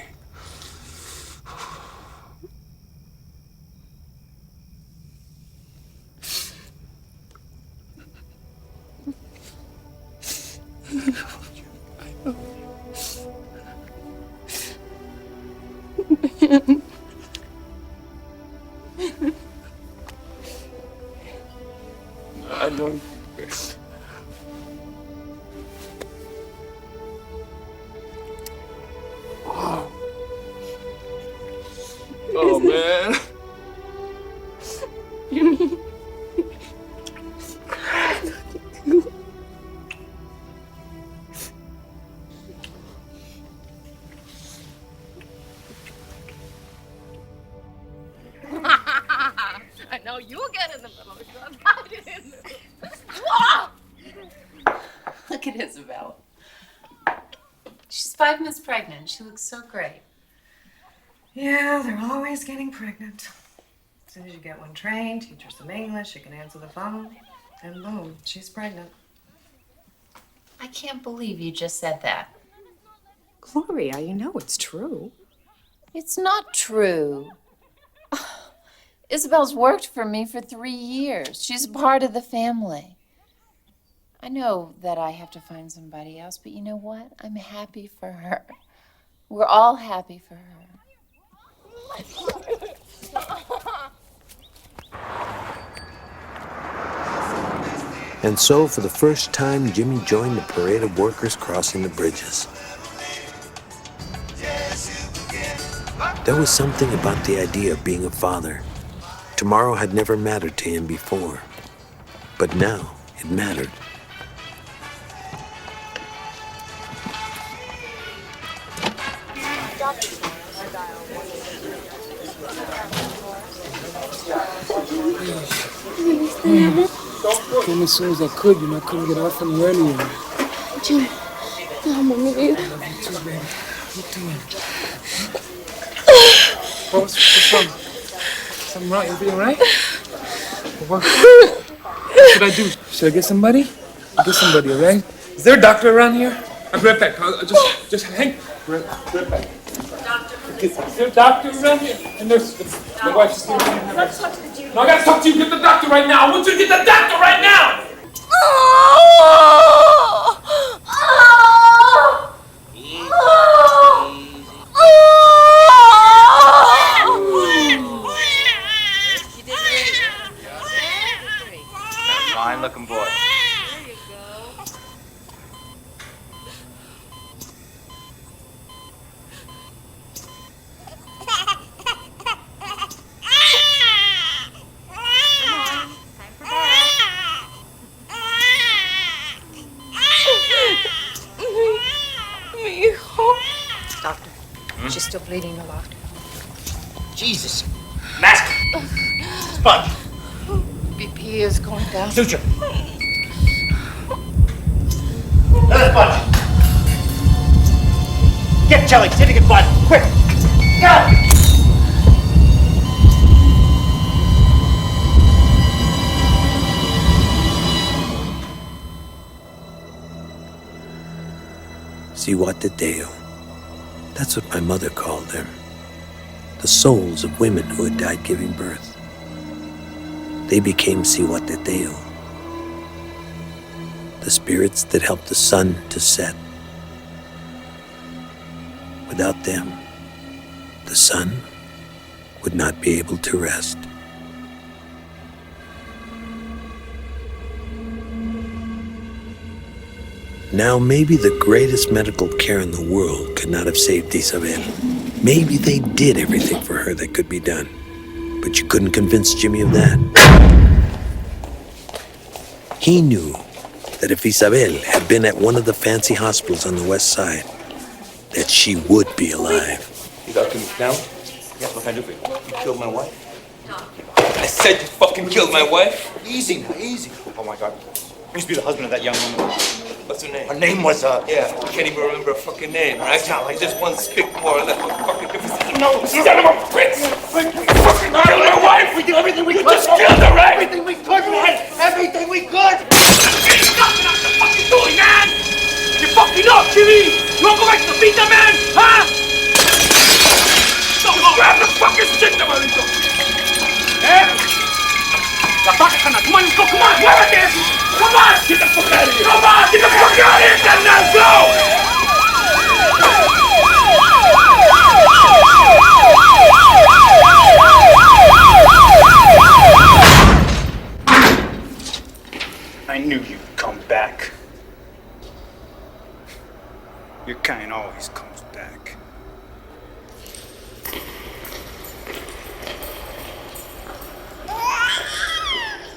[SPEAKER 1] I know you. Oh man.
[SPEAKER 14] You mean? I know you get in the middle because I get in the middle.
[SPEAKER 23] Look at Isabel. She's 5 months pregnant. She looks so great.
[SPEAKER 16] Yeah, they're always getting pregnant. As soon as you get one trained, teach her some English, she can answer the phone, and boom, she's pregnant.
[SPEAKER 23] I can't believe you just said that.
[SPEAKER 16] Gloria, you know it's true.
[SPEAKER 23] It's not true. Isabel's worked for me for 3 years. She's a part of the family. I know that I have to find somebody else, but you know what? I'm happy for her. We're all happy for her.
[SPEAKER 1] And so, for the first time, Jimmy joined the parade of workers crossing the bridges. There was something about the idea of being a father. Tomorrow had never mattered to him before, but now it mattered.
[SPEAKER 18] Came as soon as I could, I couldn't get off any earlier.
[SPEAKER 14] Jimmy, te amo, mi vida.
[SPEAKER 18] I love you too, baby. You too. What's wrong? Something wrong? You feeling right? What should I do? Should I get somebody? I'll get somebody, all right? Is there a doctor around here? I'll be right back. Just hang. Right back. Is there a doctor around here? And there's my wife's here.
[SPEAKER 15] Let's talk to the Judy.
[SPEAKER 18] No, I gotta talk to you. Get the doctor right now. I want you to get the doctor right now!
[SPEAKER 24] Fine looking boy.
[SPEAKER 14] Mi hijo.
[SPEAKER 16] bleeding a lot.
[SPEAKER 4] Jesus. Mask. Sponge.
[SPEAKER 23] BP is going down.
[SPEAKER 4] Suture. Another sponge. Get Jelly. See if you can find him. Quick. Go.
[SPEAKER 1] Siwatedeo. That's what my mother called them. The souls of women who had died giving birth. They became Siwatedeo. The spirits that helped the sun to set. Without them, the sun would not be able to rest. Now, maybe the greatest medical care in the world could not have saved Isabel. Maybe they did everything for her that could be done. But you couldn't convince Jimmy of that. He knew that if Isabel had been at one of the fancy hospitals on the west side, that she would be alive.
[SPEAKER 20] You got me down?
[SPEAKER 24] Yeah, what can I do for you? You killed my wife?
[SPEAKER 20] I said you fucking killed my wife.
[SPEAKER 24] Easy now, easy. Oh my God. I used to be the husband of that young woman.
[SPEAKER 20] What's her name?
[SPEAKER 24] Her name was,
[SPEAKER 20] Yeah, I can't even remember her fucking name, right?
[SPEAKER 24] It's not like
[SPEAKER 20] just one spick more or less. What fucking difference?
[SPEAKER 24] No,
[SPEAKER 20] Son of a bitch! You fucking killed my wife!
[SPEAKER 4] We did everything we
[SPEAKER 20] You
[SPEAKER 4] could.
[SPEAKER 20] just killed her, right?
[SPEAKER 4] Everything we could, man. Everything we could.
[SPEAKER 20] Stop what you're fucking doing, man! You're fucking up, Jimmy! You wanna go back to the pizza, man? Huh? Don't grab the fucking stick, Marito! Eh? La vaca, come on, let's go, come on! Mueve it! Come on! Get the fuck out of here! Come on! Get the fuck out of here! Get now, go!
[SPEAKER 10] I knew you'd come back. Your kind always comes back.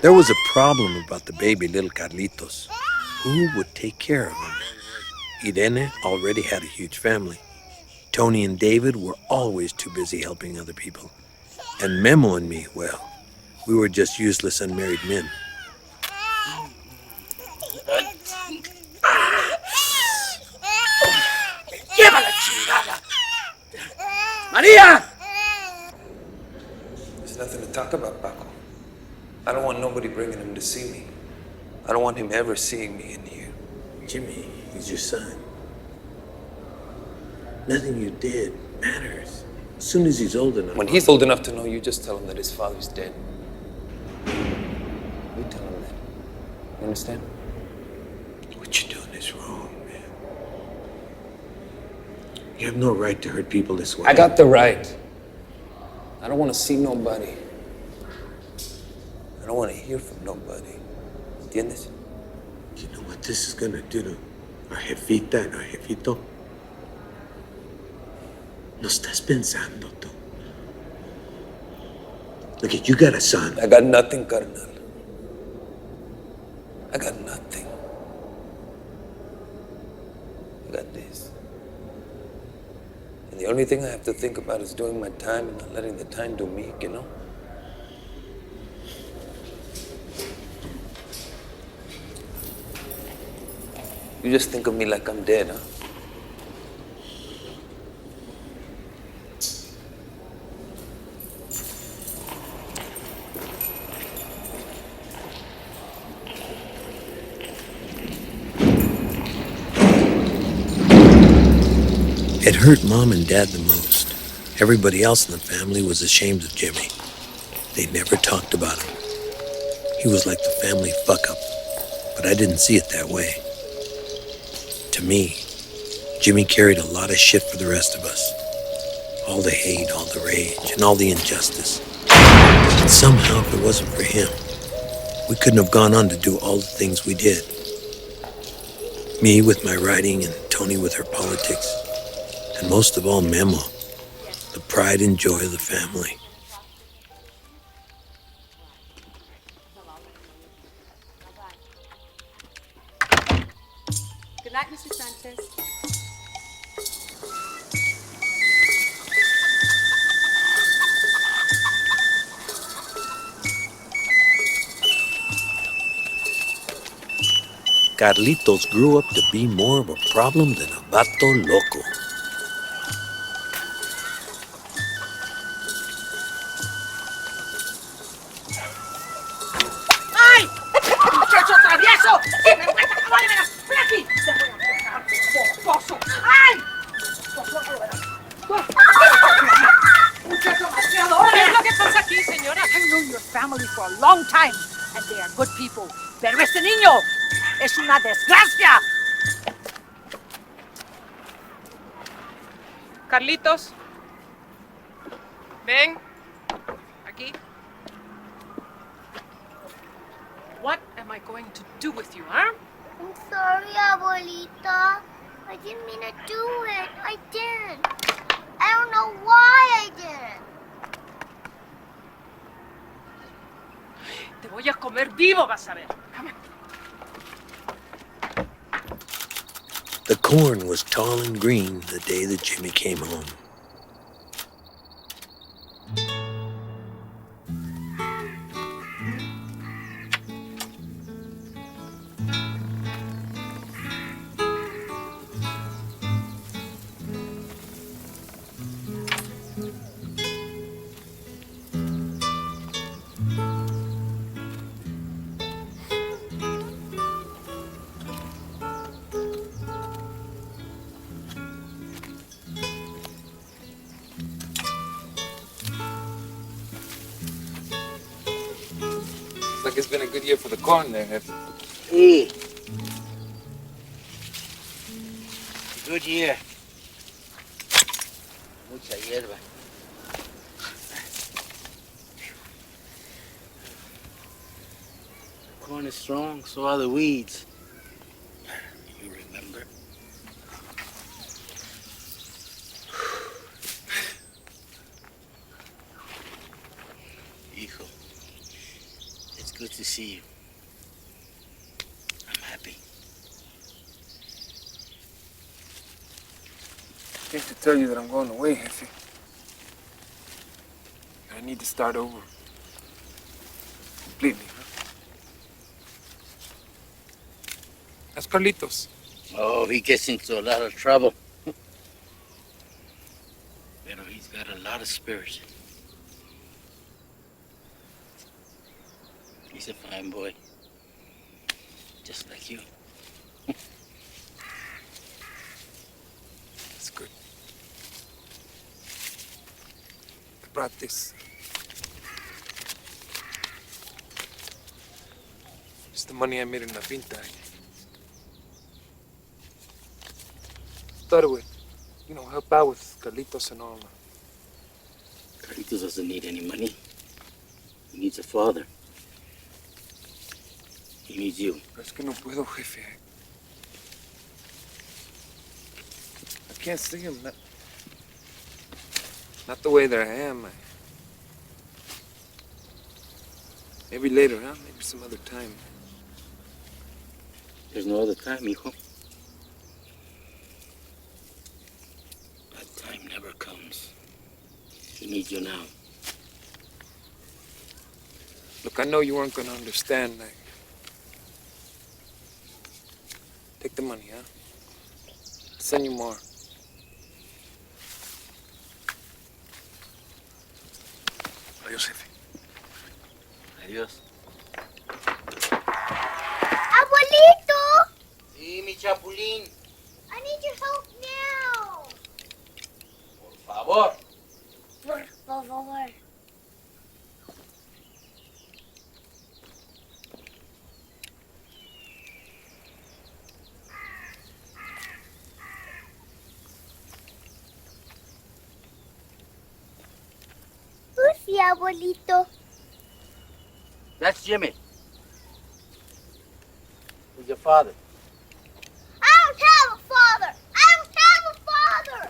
[SPEAKER 1] There was a problem about the baby little Carlitos. Who would take care of him? Irene already had a huge family. Toni and David were always too busy helping other people. And Memo and me, well, we were just useless unmarried men.
[SPEAKER 6] ¡Llévala, chingada! ¡María!
[SPEAKER 22] There's nothing to talk about, Paco. I don't want nobody bringing him to see me. I don't want him ever seeing me in here.
[SPEAKER 1] Jimmy, he's your son. Nothing you did matters. As soon as he's old enough.
[SPEAKER 22] When he's old enough to know, you just tell him that his father's dead. You tell him that. You understand?
[SPEAKER 1] What you're doing is wrong, man. You have no right to hurt people this way.
[SPEAKER 22] I got the right. I don't want to see nobody. I don't want to hear from nobody. ¿Entiendes?
[SPEAKER 1] You know what this is gonna do to our jefita and our jefito? No estás pensando tú. Look, you got a son.
[SPEAKER 22] I got nothing, carnal. I got nothing. I got this. And the only thing I have to think about is doing my time and not letting the time do me, you know? You just think of me like I'm dead, huh?
[SPEAKER 1] It hurt Mom and Dad the most. Everybody else in the family was ashamed of Jimmy. They never talked about him. He was like the family fuck-up, but I didn't see it that way. To me, Jimmy carried a lot of shit for the rest of us. All the hate, all the rage, and all the injustice. And somehow, if it wasn't for him, we couldn't have gone on to do all the things we did. Me with my writing and Toni with her politics. And most of all, Memo, the pride and joy of the family.
[SPEAKER 12] Good night, Mr. Sanchez.
[SPEAKER 1] Carlitos grew up to be more of a problem than a vato loco.
[SPEAKER 11] ¡Ay! ¡Muchacho travieso! ¡Sinvergüenza, cabrón, de veras! ¡Ven aquí! ¡Te voy a pegar, mocoso! ¡Ay! ¡Muchacho masqueador!
[SPEAKER 12] ¿Qué es lo que pasa aquí, señora? I've known your family for a long time, and they are good people. Pero este niño es una desgracia.
[SPEAKER 8] Carlitos. Ven. Aquí. What am I going to do with you, huh?
[SPEAKER 15] I'm sorry, Abuelita. I didn't mean to do it. I didn't. I don't know why I didn't.
[SPEAKER 8] Te voy a comer vivo, vas a ver. Come on.
[SPEAKER 1] The corn was tall and green the day that Jimmy came home.
[SPEAKER 22] Looks like it's been a good year for the corn there, Jefe.
[SPEAKER 6] Sí. Good year. Mucha hierba. The corn is strong, so are the weeds. You remember? Hijo, it's good to see you. I'm happy.
[SPEAKER 22] I hate to tell you that I'm going away, Jefe. I need to start over. Completely, huh? That's Carlitos.
[SPEAKER 6] Oh, he gets into a lot of trouble. Pero he's got a lot of spirit. He's a fine boy. Just like you.
[SPEAKER 22] That's good. I brought this. It's the money I made in La Pinta. Thought it would, help out with Carlitos and all.
[SPEAKER 6] Carlitos doesn't need any money. He needs a father. He needs you.
[SPEAKER 22] Pero es que no puedo, Jefe. I can't see him. Not the way that I am. Maybe later, huh? Maybe some other time.
[SPEAKER 6] There's no other time, hijo. That time never comes. He needs you now.
[SPEAKER 22] Look, I know you weren't gonna understand. Take the money, huh? I'll send you more. Adios, Jefe.
[SPEAKER 6] Adios.
[SPEAKER 15] Abuelito!
[SPEAKER 6] Sí, mi chapulín.
[SPEAKER 15] I need your help now.
[SPEAKER 6] Por favor.
[SPEAKER 15] Por favor. Who's the abuelito?
[SPEAKER 6] That's Jimmy. Who's your father?
[SPEAKER 15] I don't have a father! I don't have a father!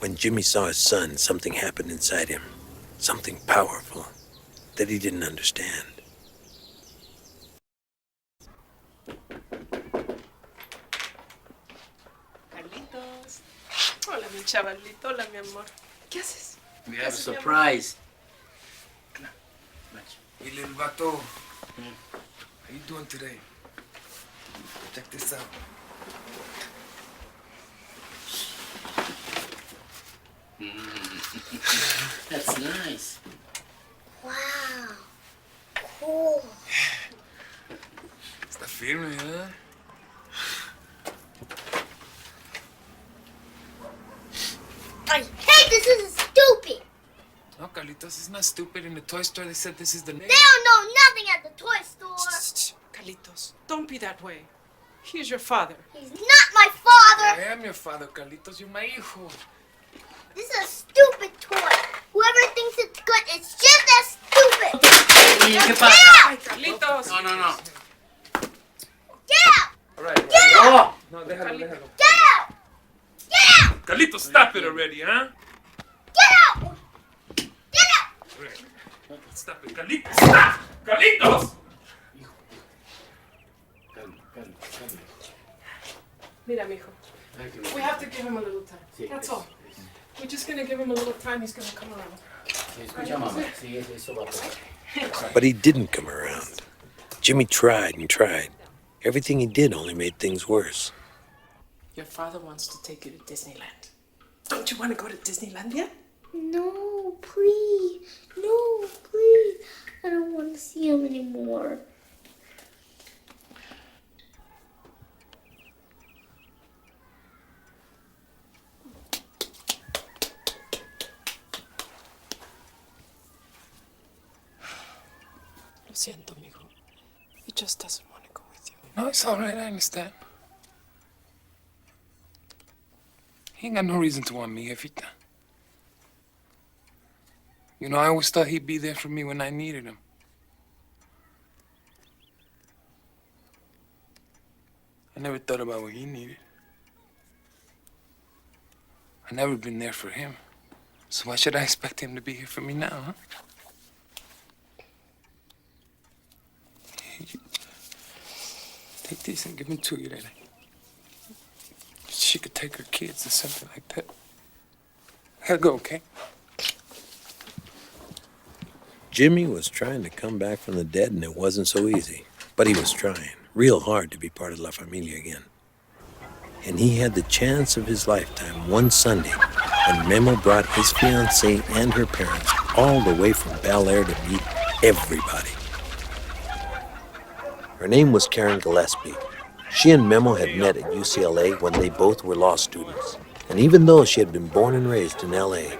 [SPEAKER 1] When Jimmy saw his son, something happened inside him. Something powerful that he didn't understand.
[SPEAKER 8] Carlitos. Hola, mi chavalito. Hola, mi amor. ¿Qué haces?
[SPEAKER 6] We have a surprise.
[SPEAKER 22] Y el vato, How you doing today? Check this out.
[SPEAKER 6] That's nice.
[SPEAKER 15] Wow. Cool.
[SPEAKER 22] Está firme, huh?
[SPEAKER 15] I hate this. This is stupid.
[SPEAKER 22] No, Carlitos, it's not stupid. In the toy store, they said this is the name.
[SPEAKER 15] They don't know nothing at the toy store.
[SPEAKER 8] Carlitos, don't be that way. He's your father.
[SPEAKER 15] He's not my father.
[SPEAKER 22] I am your father, Carlitos. You're my hijo.
[SPEAKER 15] This is a stupid toy. Whoever thinks it's good is just as stupid. Get out!
[SPEAKER 8] Carlitos.
[SPEAKER 22] No.
[SPEAKER 15] Get out!
[SPEAKER 22] All right.
[SPEAKER 15] Get out!
[SPEAKER 22] No, déjalo.
[SPEAKER 15] Get out! Get out!
[SPEAKER 22] Carlitos, stop it already, huh?
[SPEAKER 15] Get out! Get out!
[SPEAKER 22] All right. Stop it. Carlitos, stop! Carlitos!
[SPEAKER 8] Mira, mijo. We have to give him a little time. That's all. We're just gonna give him a little time. He's gonna come around.
[SPEAKER 1] But he didn't come around. Jimmy tried and tried. Everything he did only made things worse.
[SPEAKER 8] Your father wants to take you to Disneyland. Don't you want to go to Disneyland yet?
[SPEAKER 15] No, please. No, please. I don't want to see him anymore.
[SPEAKER 8] Lo siento, mijo. He just doesn't want to go with you.
[SPEAKER 22] No, it's all right. I understand. He ain't got no reason to want me, Jefita. You know, I always thought he'd be there for me when I needed him. I never thought about what he needed. I never been there for him. So why should I expect him to be here for me now, huh? Take these and give them to Irene. She could take her kids or something like that. Let her go, okay?
[SPEAKER 1] Jimmy was trying to come back from the dead, and it wasn't so easy. But he was trying real hard to be part of La Familia again. And he had the chance of his lifetime one Sunday when Memo brought his fiancée and her parents all the way from Bel Air to meet everybody. Her name was Karen Gillespie. She and Memo had met at UCLA when they both were law students. And even though she had been born and raised in L.A.,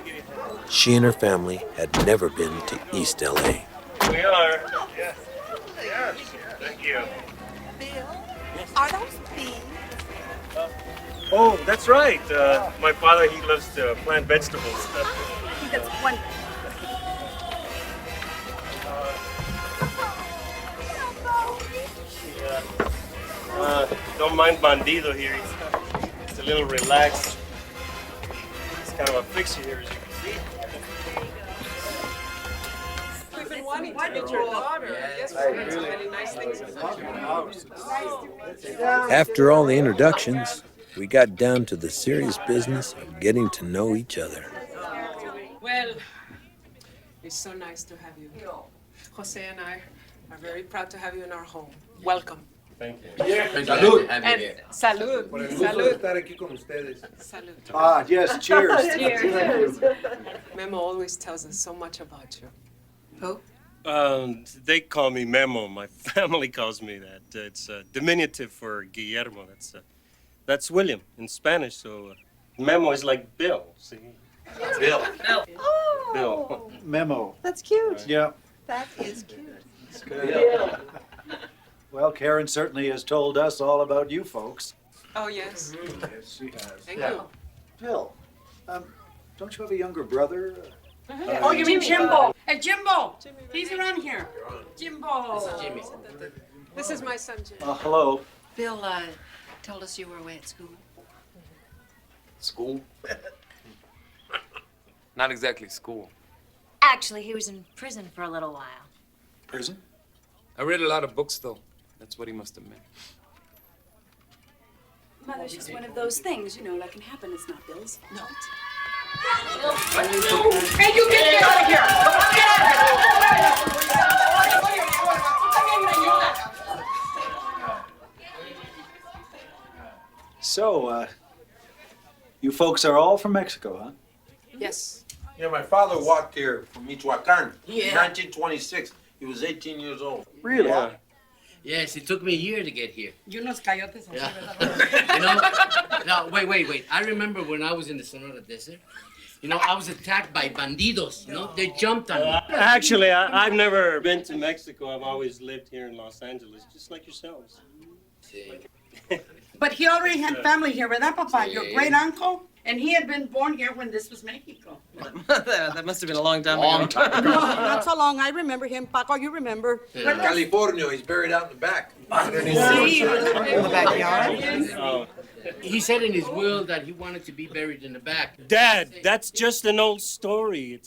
[SPEAKER 1] she and her family had never been to East L.A.
[SPEAKER 4] We are. Yes. Thank you.
[SPEAKER 12] Are those beans?
[SPEAKER 4] Oh, that's right. My father, he loves to plant vegetables.
[SPEAKER 12] That's wonderful.
[SPEAKER 4] Don't mind Bandido here. He's a little relaxed. He's kind of a fixture here, as you can see.
[SPEAKER 8] We've been wanting to meet your daughter. Yes, we've heard so many nice things about you.
[SPEAKER 1] After all the introductions, we got down to the serious business of getting to know each other.
[SPEAKER 8] Well, it's so nice to have you. Jose and I are very proud to have you in our home. Welcome.
[SPEAKER 4] Thank you.
[SPEAKER 7] Salud.
[SPEAKER 8] And salud.
[SPEAKER 7] Por el gusto de
[SPEAKER 8] Salud.
[SPEAKER 7] estar aquí con ustedes.
[SPEAKER 8] Salud.
[SPEAKER 7] Ah, yes, cheers.
[SPEAKER 8] Cheers. Memo always tells us so much about you. Who?
[SPEAKER 4] They call me Memo. My family calls me that. It's a diminutive for Guillermo. That's William in Spanish. So Memo is like Bill. See? Bill.
[SPEAKER 12] Oh.
[SPEAKER 4] Bill.
[SPEAKER 7] Memo.
[SPEAKER 12] That's cute.
[SPEAKER 7] Yeah.
[SPEAKER 12] That is cute.
[SPEAKER 7] It's good. Well, Karen certainly has told us all about you folks.
[SPEAKER 8] Oh, yes.
[SPEAKER 7] Yes, she has.
[SPEAKER 8] Thank you.
[SPEAKER 7] Bill, don't you have a younger brother?
[SPEAKER 11] Oh, you mean Jimbo? Hey, Jimbo! He's around here. Jimbo!
[SPEAKER 8] This is Jimmy. This is my son, Jimmy.
[SPEAKER 7] Hello.
[SPEAKER 9] Bill told us you were away at school.
[SPEAKER 22] School? Not exactly school.
[SPEAKER 17] Actually, he was in prison for a little while.
[SPEAKER 7] Prison?
[SPEAKER 22] I read a lot of books, though. That's what he must have meant.
[SPEAKER 9] Mother's just one of those things, you know, that can happen. It's not Bill's fault.
[SPEAKER 11] Hey, you get out of here! Get out of here!
[SPEAKER 7] So, you folks are all from Mexico, huh?
[SPEAKER 8] Yes.
[SPEAKER 3] Yeah, my father walked here from Michoacan
[SPEAKER 6] Yeah.
[SPEAKER 3] in 1926. He was 18 years old.
[SPEAKER 7] Really?
[SPEAKER 3] Yeah.
[SPEAKER 6] Yes, it took me a year to get here.
[SPEAKER 11] Y unos cayotes así,
[SPEAKER 6] Yeah.
[SPEAKER 11] ¿verdad?
[SPEAKER 6] You know, no, wait. I remember when I was in the Sonora Desert, you know, I was attacked by bandidos, you know? They jumped on me.
[SPEAKER 4] Actually, I've never been to Mexico. I've always lived here in Los Angeles, just like yourselves.
[SPEAKER 11] But he already had family here, ¿verdad, Papa?
[SPEAKER 6] Sí.
[SPEAKER 11] Your great uncle? And he had been born here when this was Mexico.
[SPEAKER 13] That must have been a long time
[SPEAKER 6] Long
[SPEAKER 13] ago.
[SPEAKER 6] time
[SPEAKER 11] No, not so long. I remember him. Paco, you remember.
[SPEAKER 6] Yeah.
[SPEAKER 3] California, he's buried out in the back.
[SPEAKER 11] See, in the backyard.
[SPEAKER 4] Oh.
[SPEAKER 6] He said in his will that he wanted to be buried in the back.
[SPEAKER 4] Dad, that's just an old story.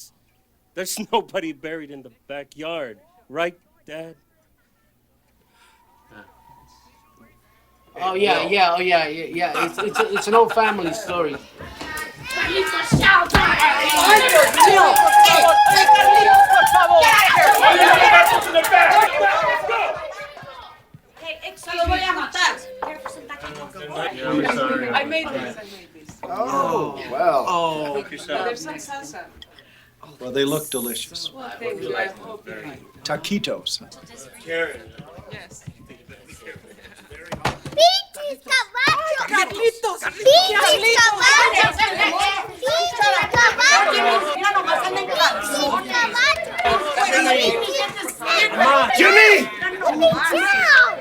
[SPEAKER 4] There's nobody buried in the backyard, right, Dad?
[SPEAKER 6] Oh yeah. It's an old family story.
[SPEAKER 4] I'm sorry.
[SPEAKER 8] I made these.
[SPEAKER 7] Oh, well.
[SPEAKER 4] Oh,
[SPEAKER 8] They're some salsa.
[SPEAKER 7] Well, they look delicious.
[SPEAKER 8] Thank you. I hope you like.
[SPEAKER 7] Taquitos. Huh?
[SPEAKER 4] Karen.
[SPEAKER 8] Yes.
[SPEAKER 15] Beaches, caballos.
[SPEAKER 11] Carlitos.
[SPEAKER 15] Beaches, caballos. Beaches, caballos.
[SPEAKER 11] Mira nomás, anda en
[SPEAKER 15] Caballos.
[SPEAKER 4] Jimmy!
[SPEAKER 15] Down.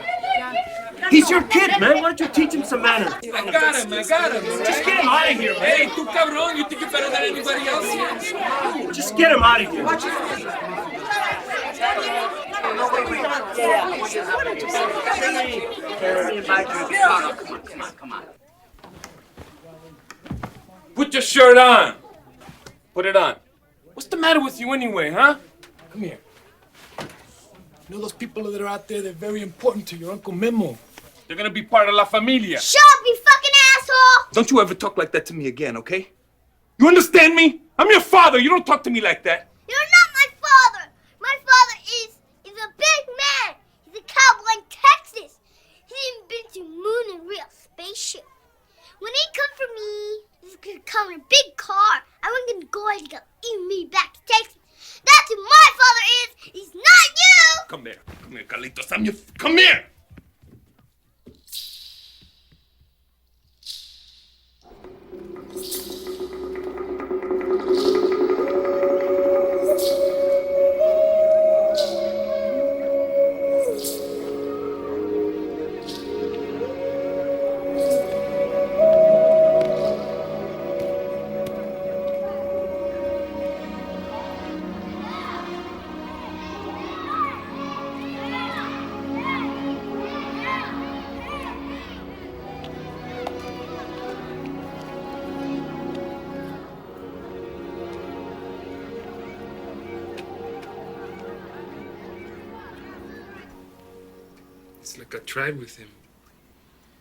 [SPEAKER 4] He's your kid, man. Why don't you teach him some manners?
[SPEAKER 18] I got him.
[SPEAKER 4] Just get him out of here, man.
[SPEAKER 18] Hey, tú cabrón, you think you're better than anybody else?
[SPEAKER 4] Just get him out of here.
[SPEAKER 6] Come on.
[SPEAKER 18] Put your shirt on. Put it on. What's the matter with you anyway, huh? Come here. You know those people that are out there, they're very important to your Uncle Memo. They're gonna be part of La Familia.
[SPEAKER 15] Shut up, you fucking asshole.
[SPEAKER 18] Don't you ever talk like that to me again, okay? You understand me? I'm your father. You don't talk to me like that.
[SPEAKER 15] You're not my father. My father is a big man. He's a cowboy in Texas. He's even been to moon and real spaceship. When he come for me, he's gonna come in a big car. I'm gonna go and go eat me back to Texas. That's who my father is. He's not you.
[SPEAKER 18] Come here, Carlitos. I'm your. Come here. It's like I tried with him.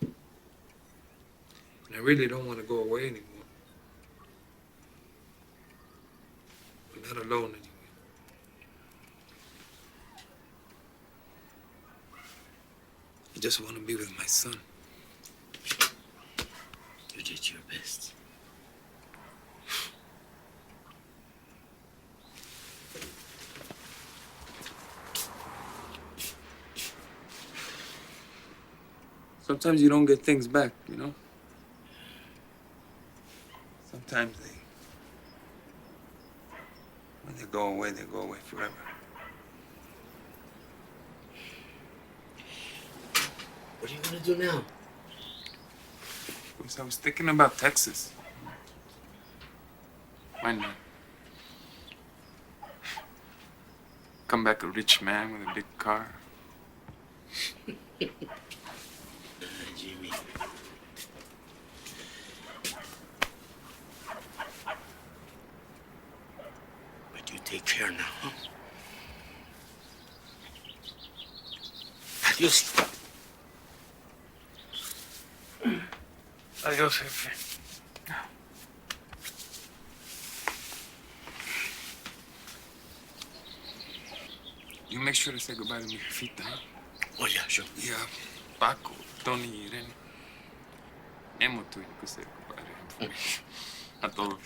[SPEAKER 18] And I really don't want to go away anymore. But not alone anyway. I just want to be with my son.
[SPEAKER 6] You did your best.
[SPEAKER 18] Sometimes you don't get things back, you know? Sometimes when they go away forever.
[SPEAKER 6] What are you gonna do now?
[SPEAKER 18] Because I was thinking about Texas. Why not? Come back a rich man with a big car.
[SPEAKER 6] Jimmy. But you take care now, huh? Adios.
[SPEAKER 18] Adios, jefe. You make sure to say goodbye to mi jefita, huh?
[SPEAKER 6] Oh, yeah, sure.
[SPEAKER 18] Yeah, Paco, Toni, Irene.
[SPEAKER 22] Emo tuyo que ser, compadre. A todos.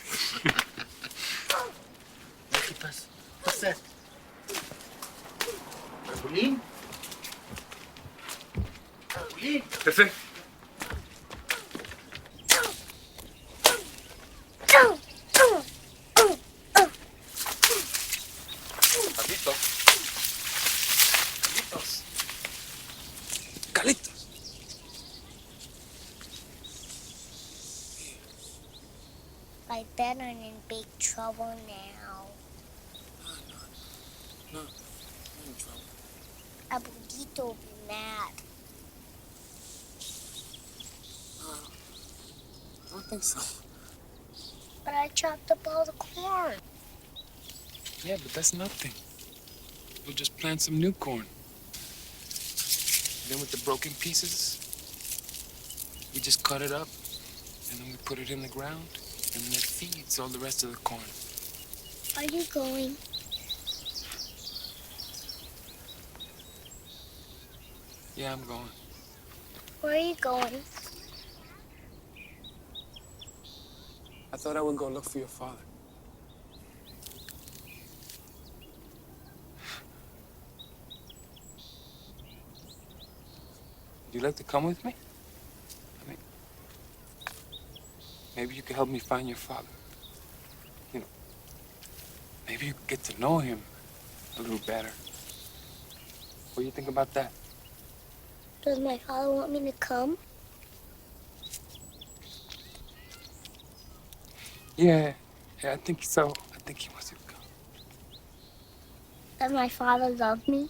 [SPEAKER 6] ¿Qué pasa? ¿Qué pasa? ¿Margulín? ¿Margulín?
[SPEAKER 22] Jefe. Carlitos. Carlitos. Carlitos.
[SPEAKER 15] I bet I'm in big trouble now.
[SPEAKER 22] No, I'm in trouble.
[SPEAKER 15] Abuelito will be mad.
[SPEAKER 22] I don't think so.
[SPEAKER 15] But I chopped up all the corn.
[SPEAKER 22] Yeah, but that's nothing. We'll just plant some new corn. Then with the broken pieces, we just cut it up, and then we put it in the ground, and then it feeds all the rest of the corn.
[SPEAKER 15] Are you going?
[SPEAKER 22] Yeah, I'm going.
[SPEAKER 15] Where are you going?
[SPEAKER 22] I thought I would go look for your father. Would you like to come with me? I mean, maybe you could help me find your father. You know, maybe you could get to know him a little better. What do you think about that?
[SPEAKER 15] Does my father want me to come?
[SPEAKER 22] Yeah, I think so. I think he wants you to come.
[SPEAKER 15] Does my father love me?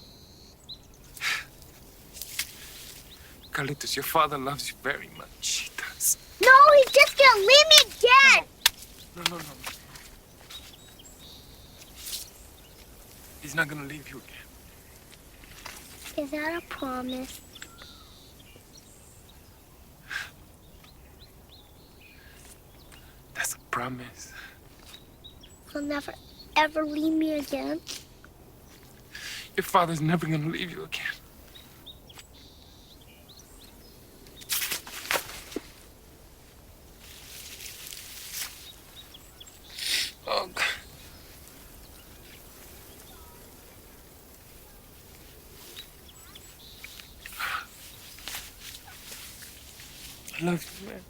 [SPEAKER 22] Carlitos, your father loves you very much. He does.
[SPEAKER 15] No, he's just gonna leave me again!
[SPEAKER 22] No. He's not gonna leave you again.
[SPEAKER 15] Is that a promise?
[SPEAKER 22] That's a promise.
[SPEAKER 15] He'll never, ever leave me again?
[SPEAKER 22] Your father's never gonna leave you again. Oh, God. I love you, man.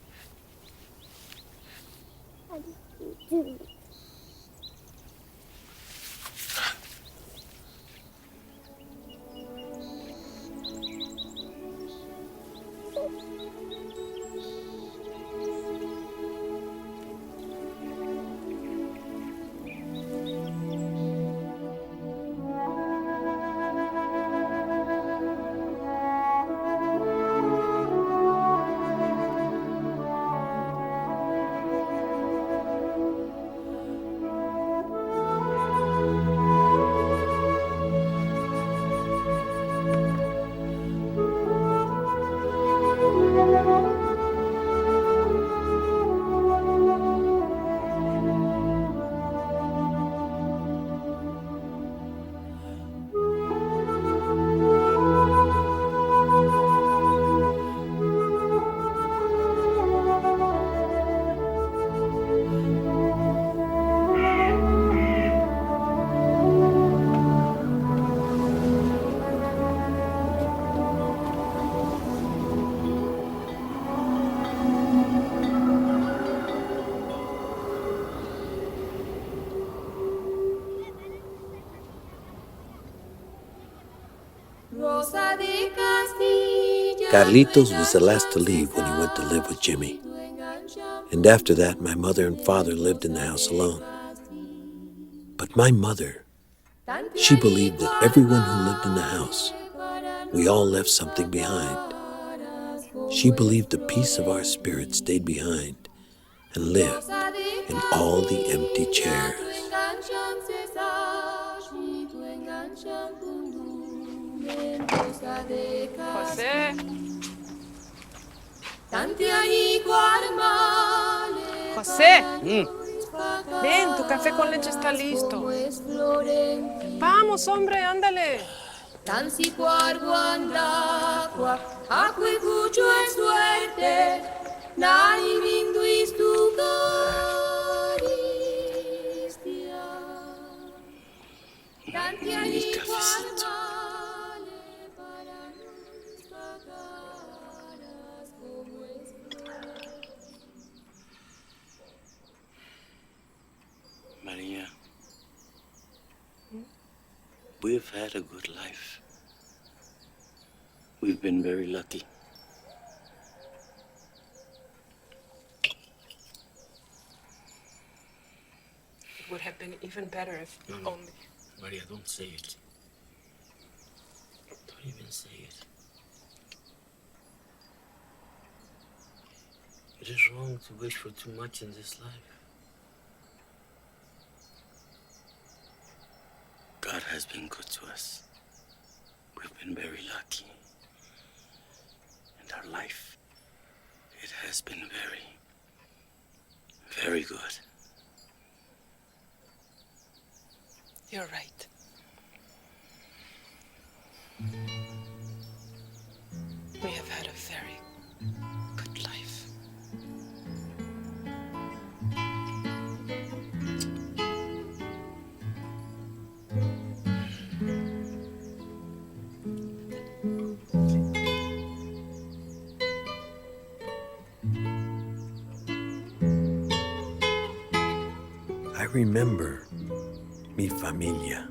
[SPEAKER 15] I do.
[SPEAKER 1] Carlitos was the last to leave when he went to live with Jimmy. And after that, my mother and father lived in the house alone. But my mother, she believed that everyone who lived in the house, we all left something behind. She believed a piece of our spirit stayed behind and lived in all the empty chairs.
[SPEAKER 8] José. José. Ven, tu café con leche está listo. Vamos, hombre, ándale.
[SPEAKER 1] El cafecito. Maria, we've had a good life. We've been very lucky.
[SPEAKER 8] It would have been even better if only...
[SPEAKER 1] Maria, don't say it. Don't even say it. It is wrong to wish for too much in this life. God has been good to us. We've been very lucky. And our life, it has been very, very good.
[SPEAKER 8] You're right. We have had a very good life.
[SPEAKER 1] I remember mi familia.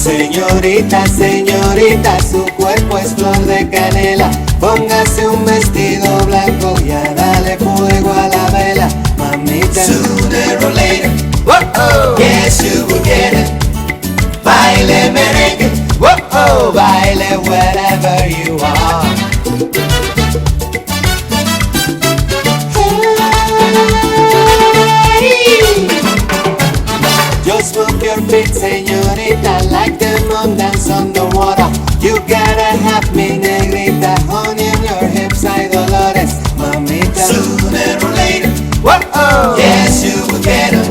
[SPEAKER 2] Señorita, señorita, su cuerpo es flor de canela. Póngase un vestido blanco y a darle fuego a la vela. Mamita, sooner or later, whoa-oh, yes you will get it. Baile merengue, whoa-oh, baile wherever you are. Just move your feet, señorita, like the moon dance on the water. You gotta have me, negrita, honey in your hips, hay dolores, mamita. Sooner or later, whoa-oh, yes you will get it.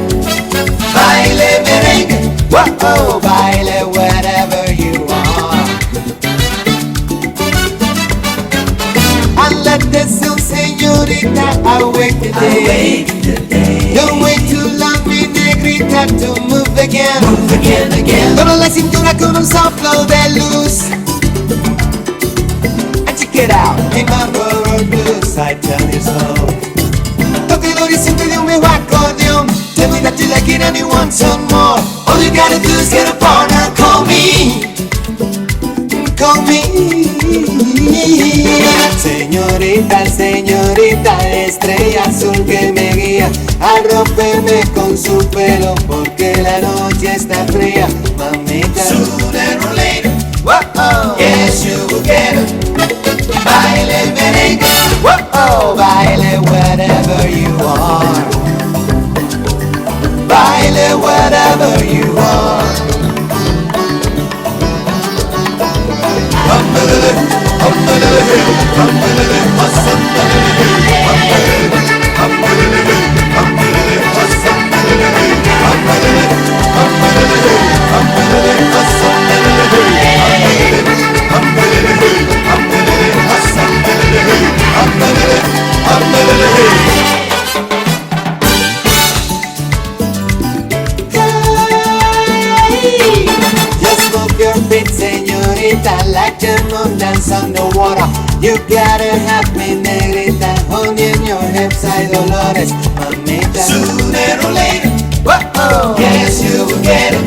[SPEAKER 2] Baile merengue, whoa-oh, baile wherever you are. And let the sun, señorita, awake the day. Don't wait too long, mi negrita, to move again. Move again, again. Toda la cintura con un soplo de luz. And check it out, in my world blues, I tell you so. Toque el horizonte de un viejo acordeón. Tell me that you like it and you want some more. All you gotta do is get a partner, call me. Call me. Señorita, señorita, estrella azul que me guía, arrópeme con su pelo porque la noche está fría, mamita. Sooner or later, whoa. oh, yes you will get it. Baile merengue, oh, baile whatever you are. Baile whatever you are. Under the hill, under the hill, what's under the hill? Under the hill, under the hill, under the hill, what's under the hill? Under the hill, under the hill, under the hill, what's under the hill? Under the hill, under the hill, what's under the hill? Under the hill, under the hill. Just move your feet, señorita, like the moon dance on the water. You gotta have me, negrita, honey in your hips, hay dolores, mamita. Sooner or later, whoa, yes you will get it.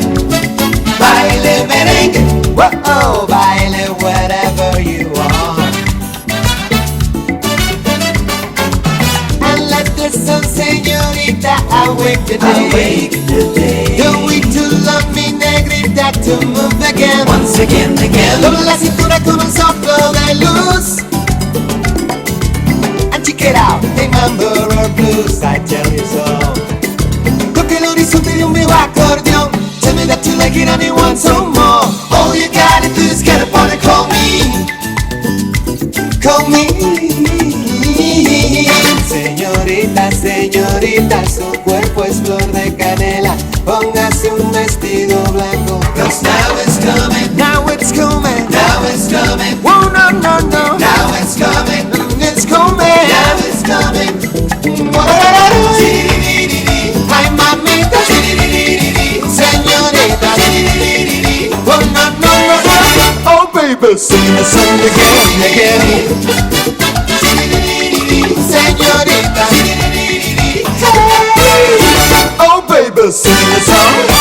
[SPEAKER 2] Baile merengue, whoa, baile whatever you are. And let the sun, señorita, awake the day. Do it to love me, negrita, to move again. Once again, again. Doble la cintura con un soplo de luz. And check it out, remember our blues, I tell you so. Toca el horizonte de un vivo acordeón. Tell me that you like it and you want some more. All you gotta do is get up on and call me. Call me. Señorita, señorita, su cuerpo es flor de canela. Póngase un vestido blanco. Cause now it's coming, now it's coming, now it's coming. Whoa, no, no, no. Now it's coming, it's coming, now it's coming. Ay, mamita, señorita, oh, no, no, no. Oh, baby, sing the song again, again. Señorita, hey. Oh baby, sing the song.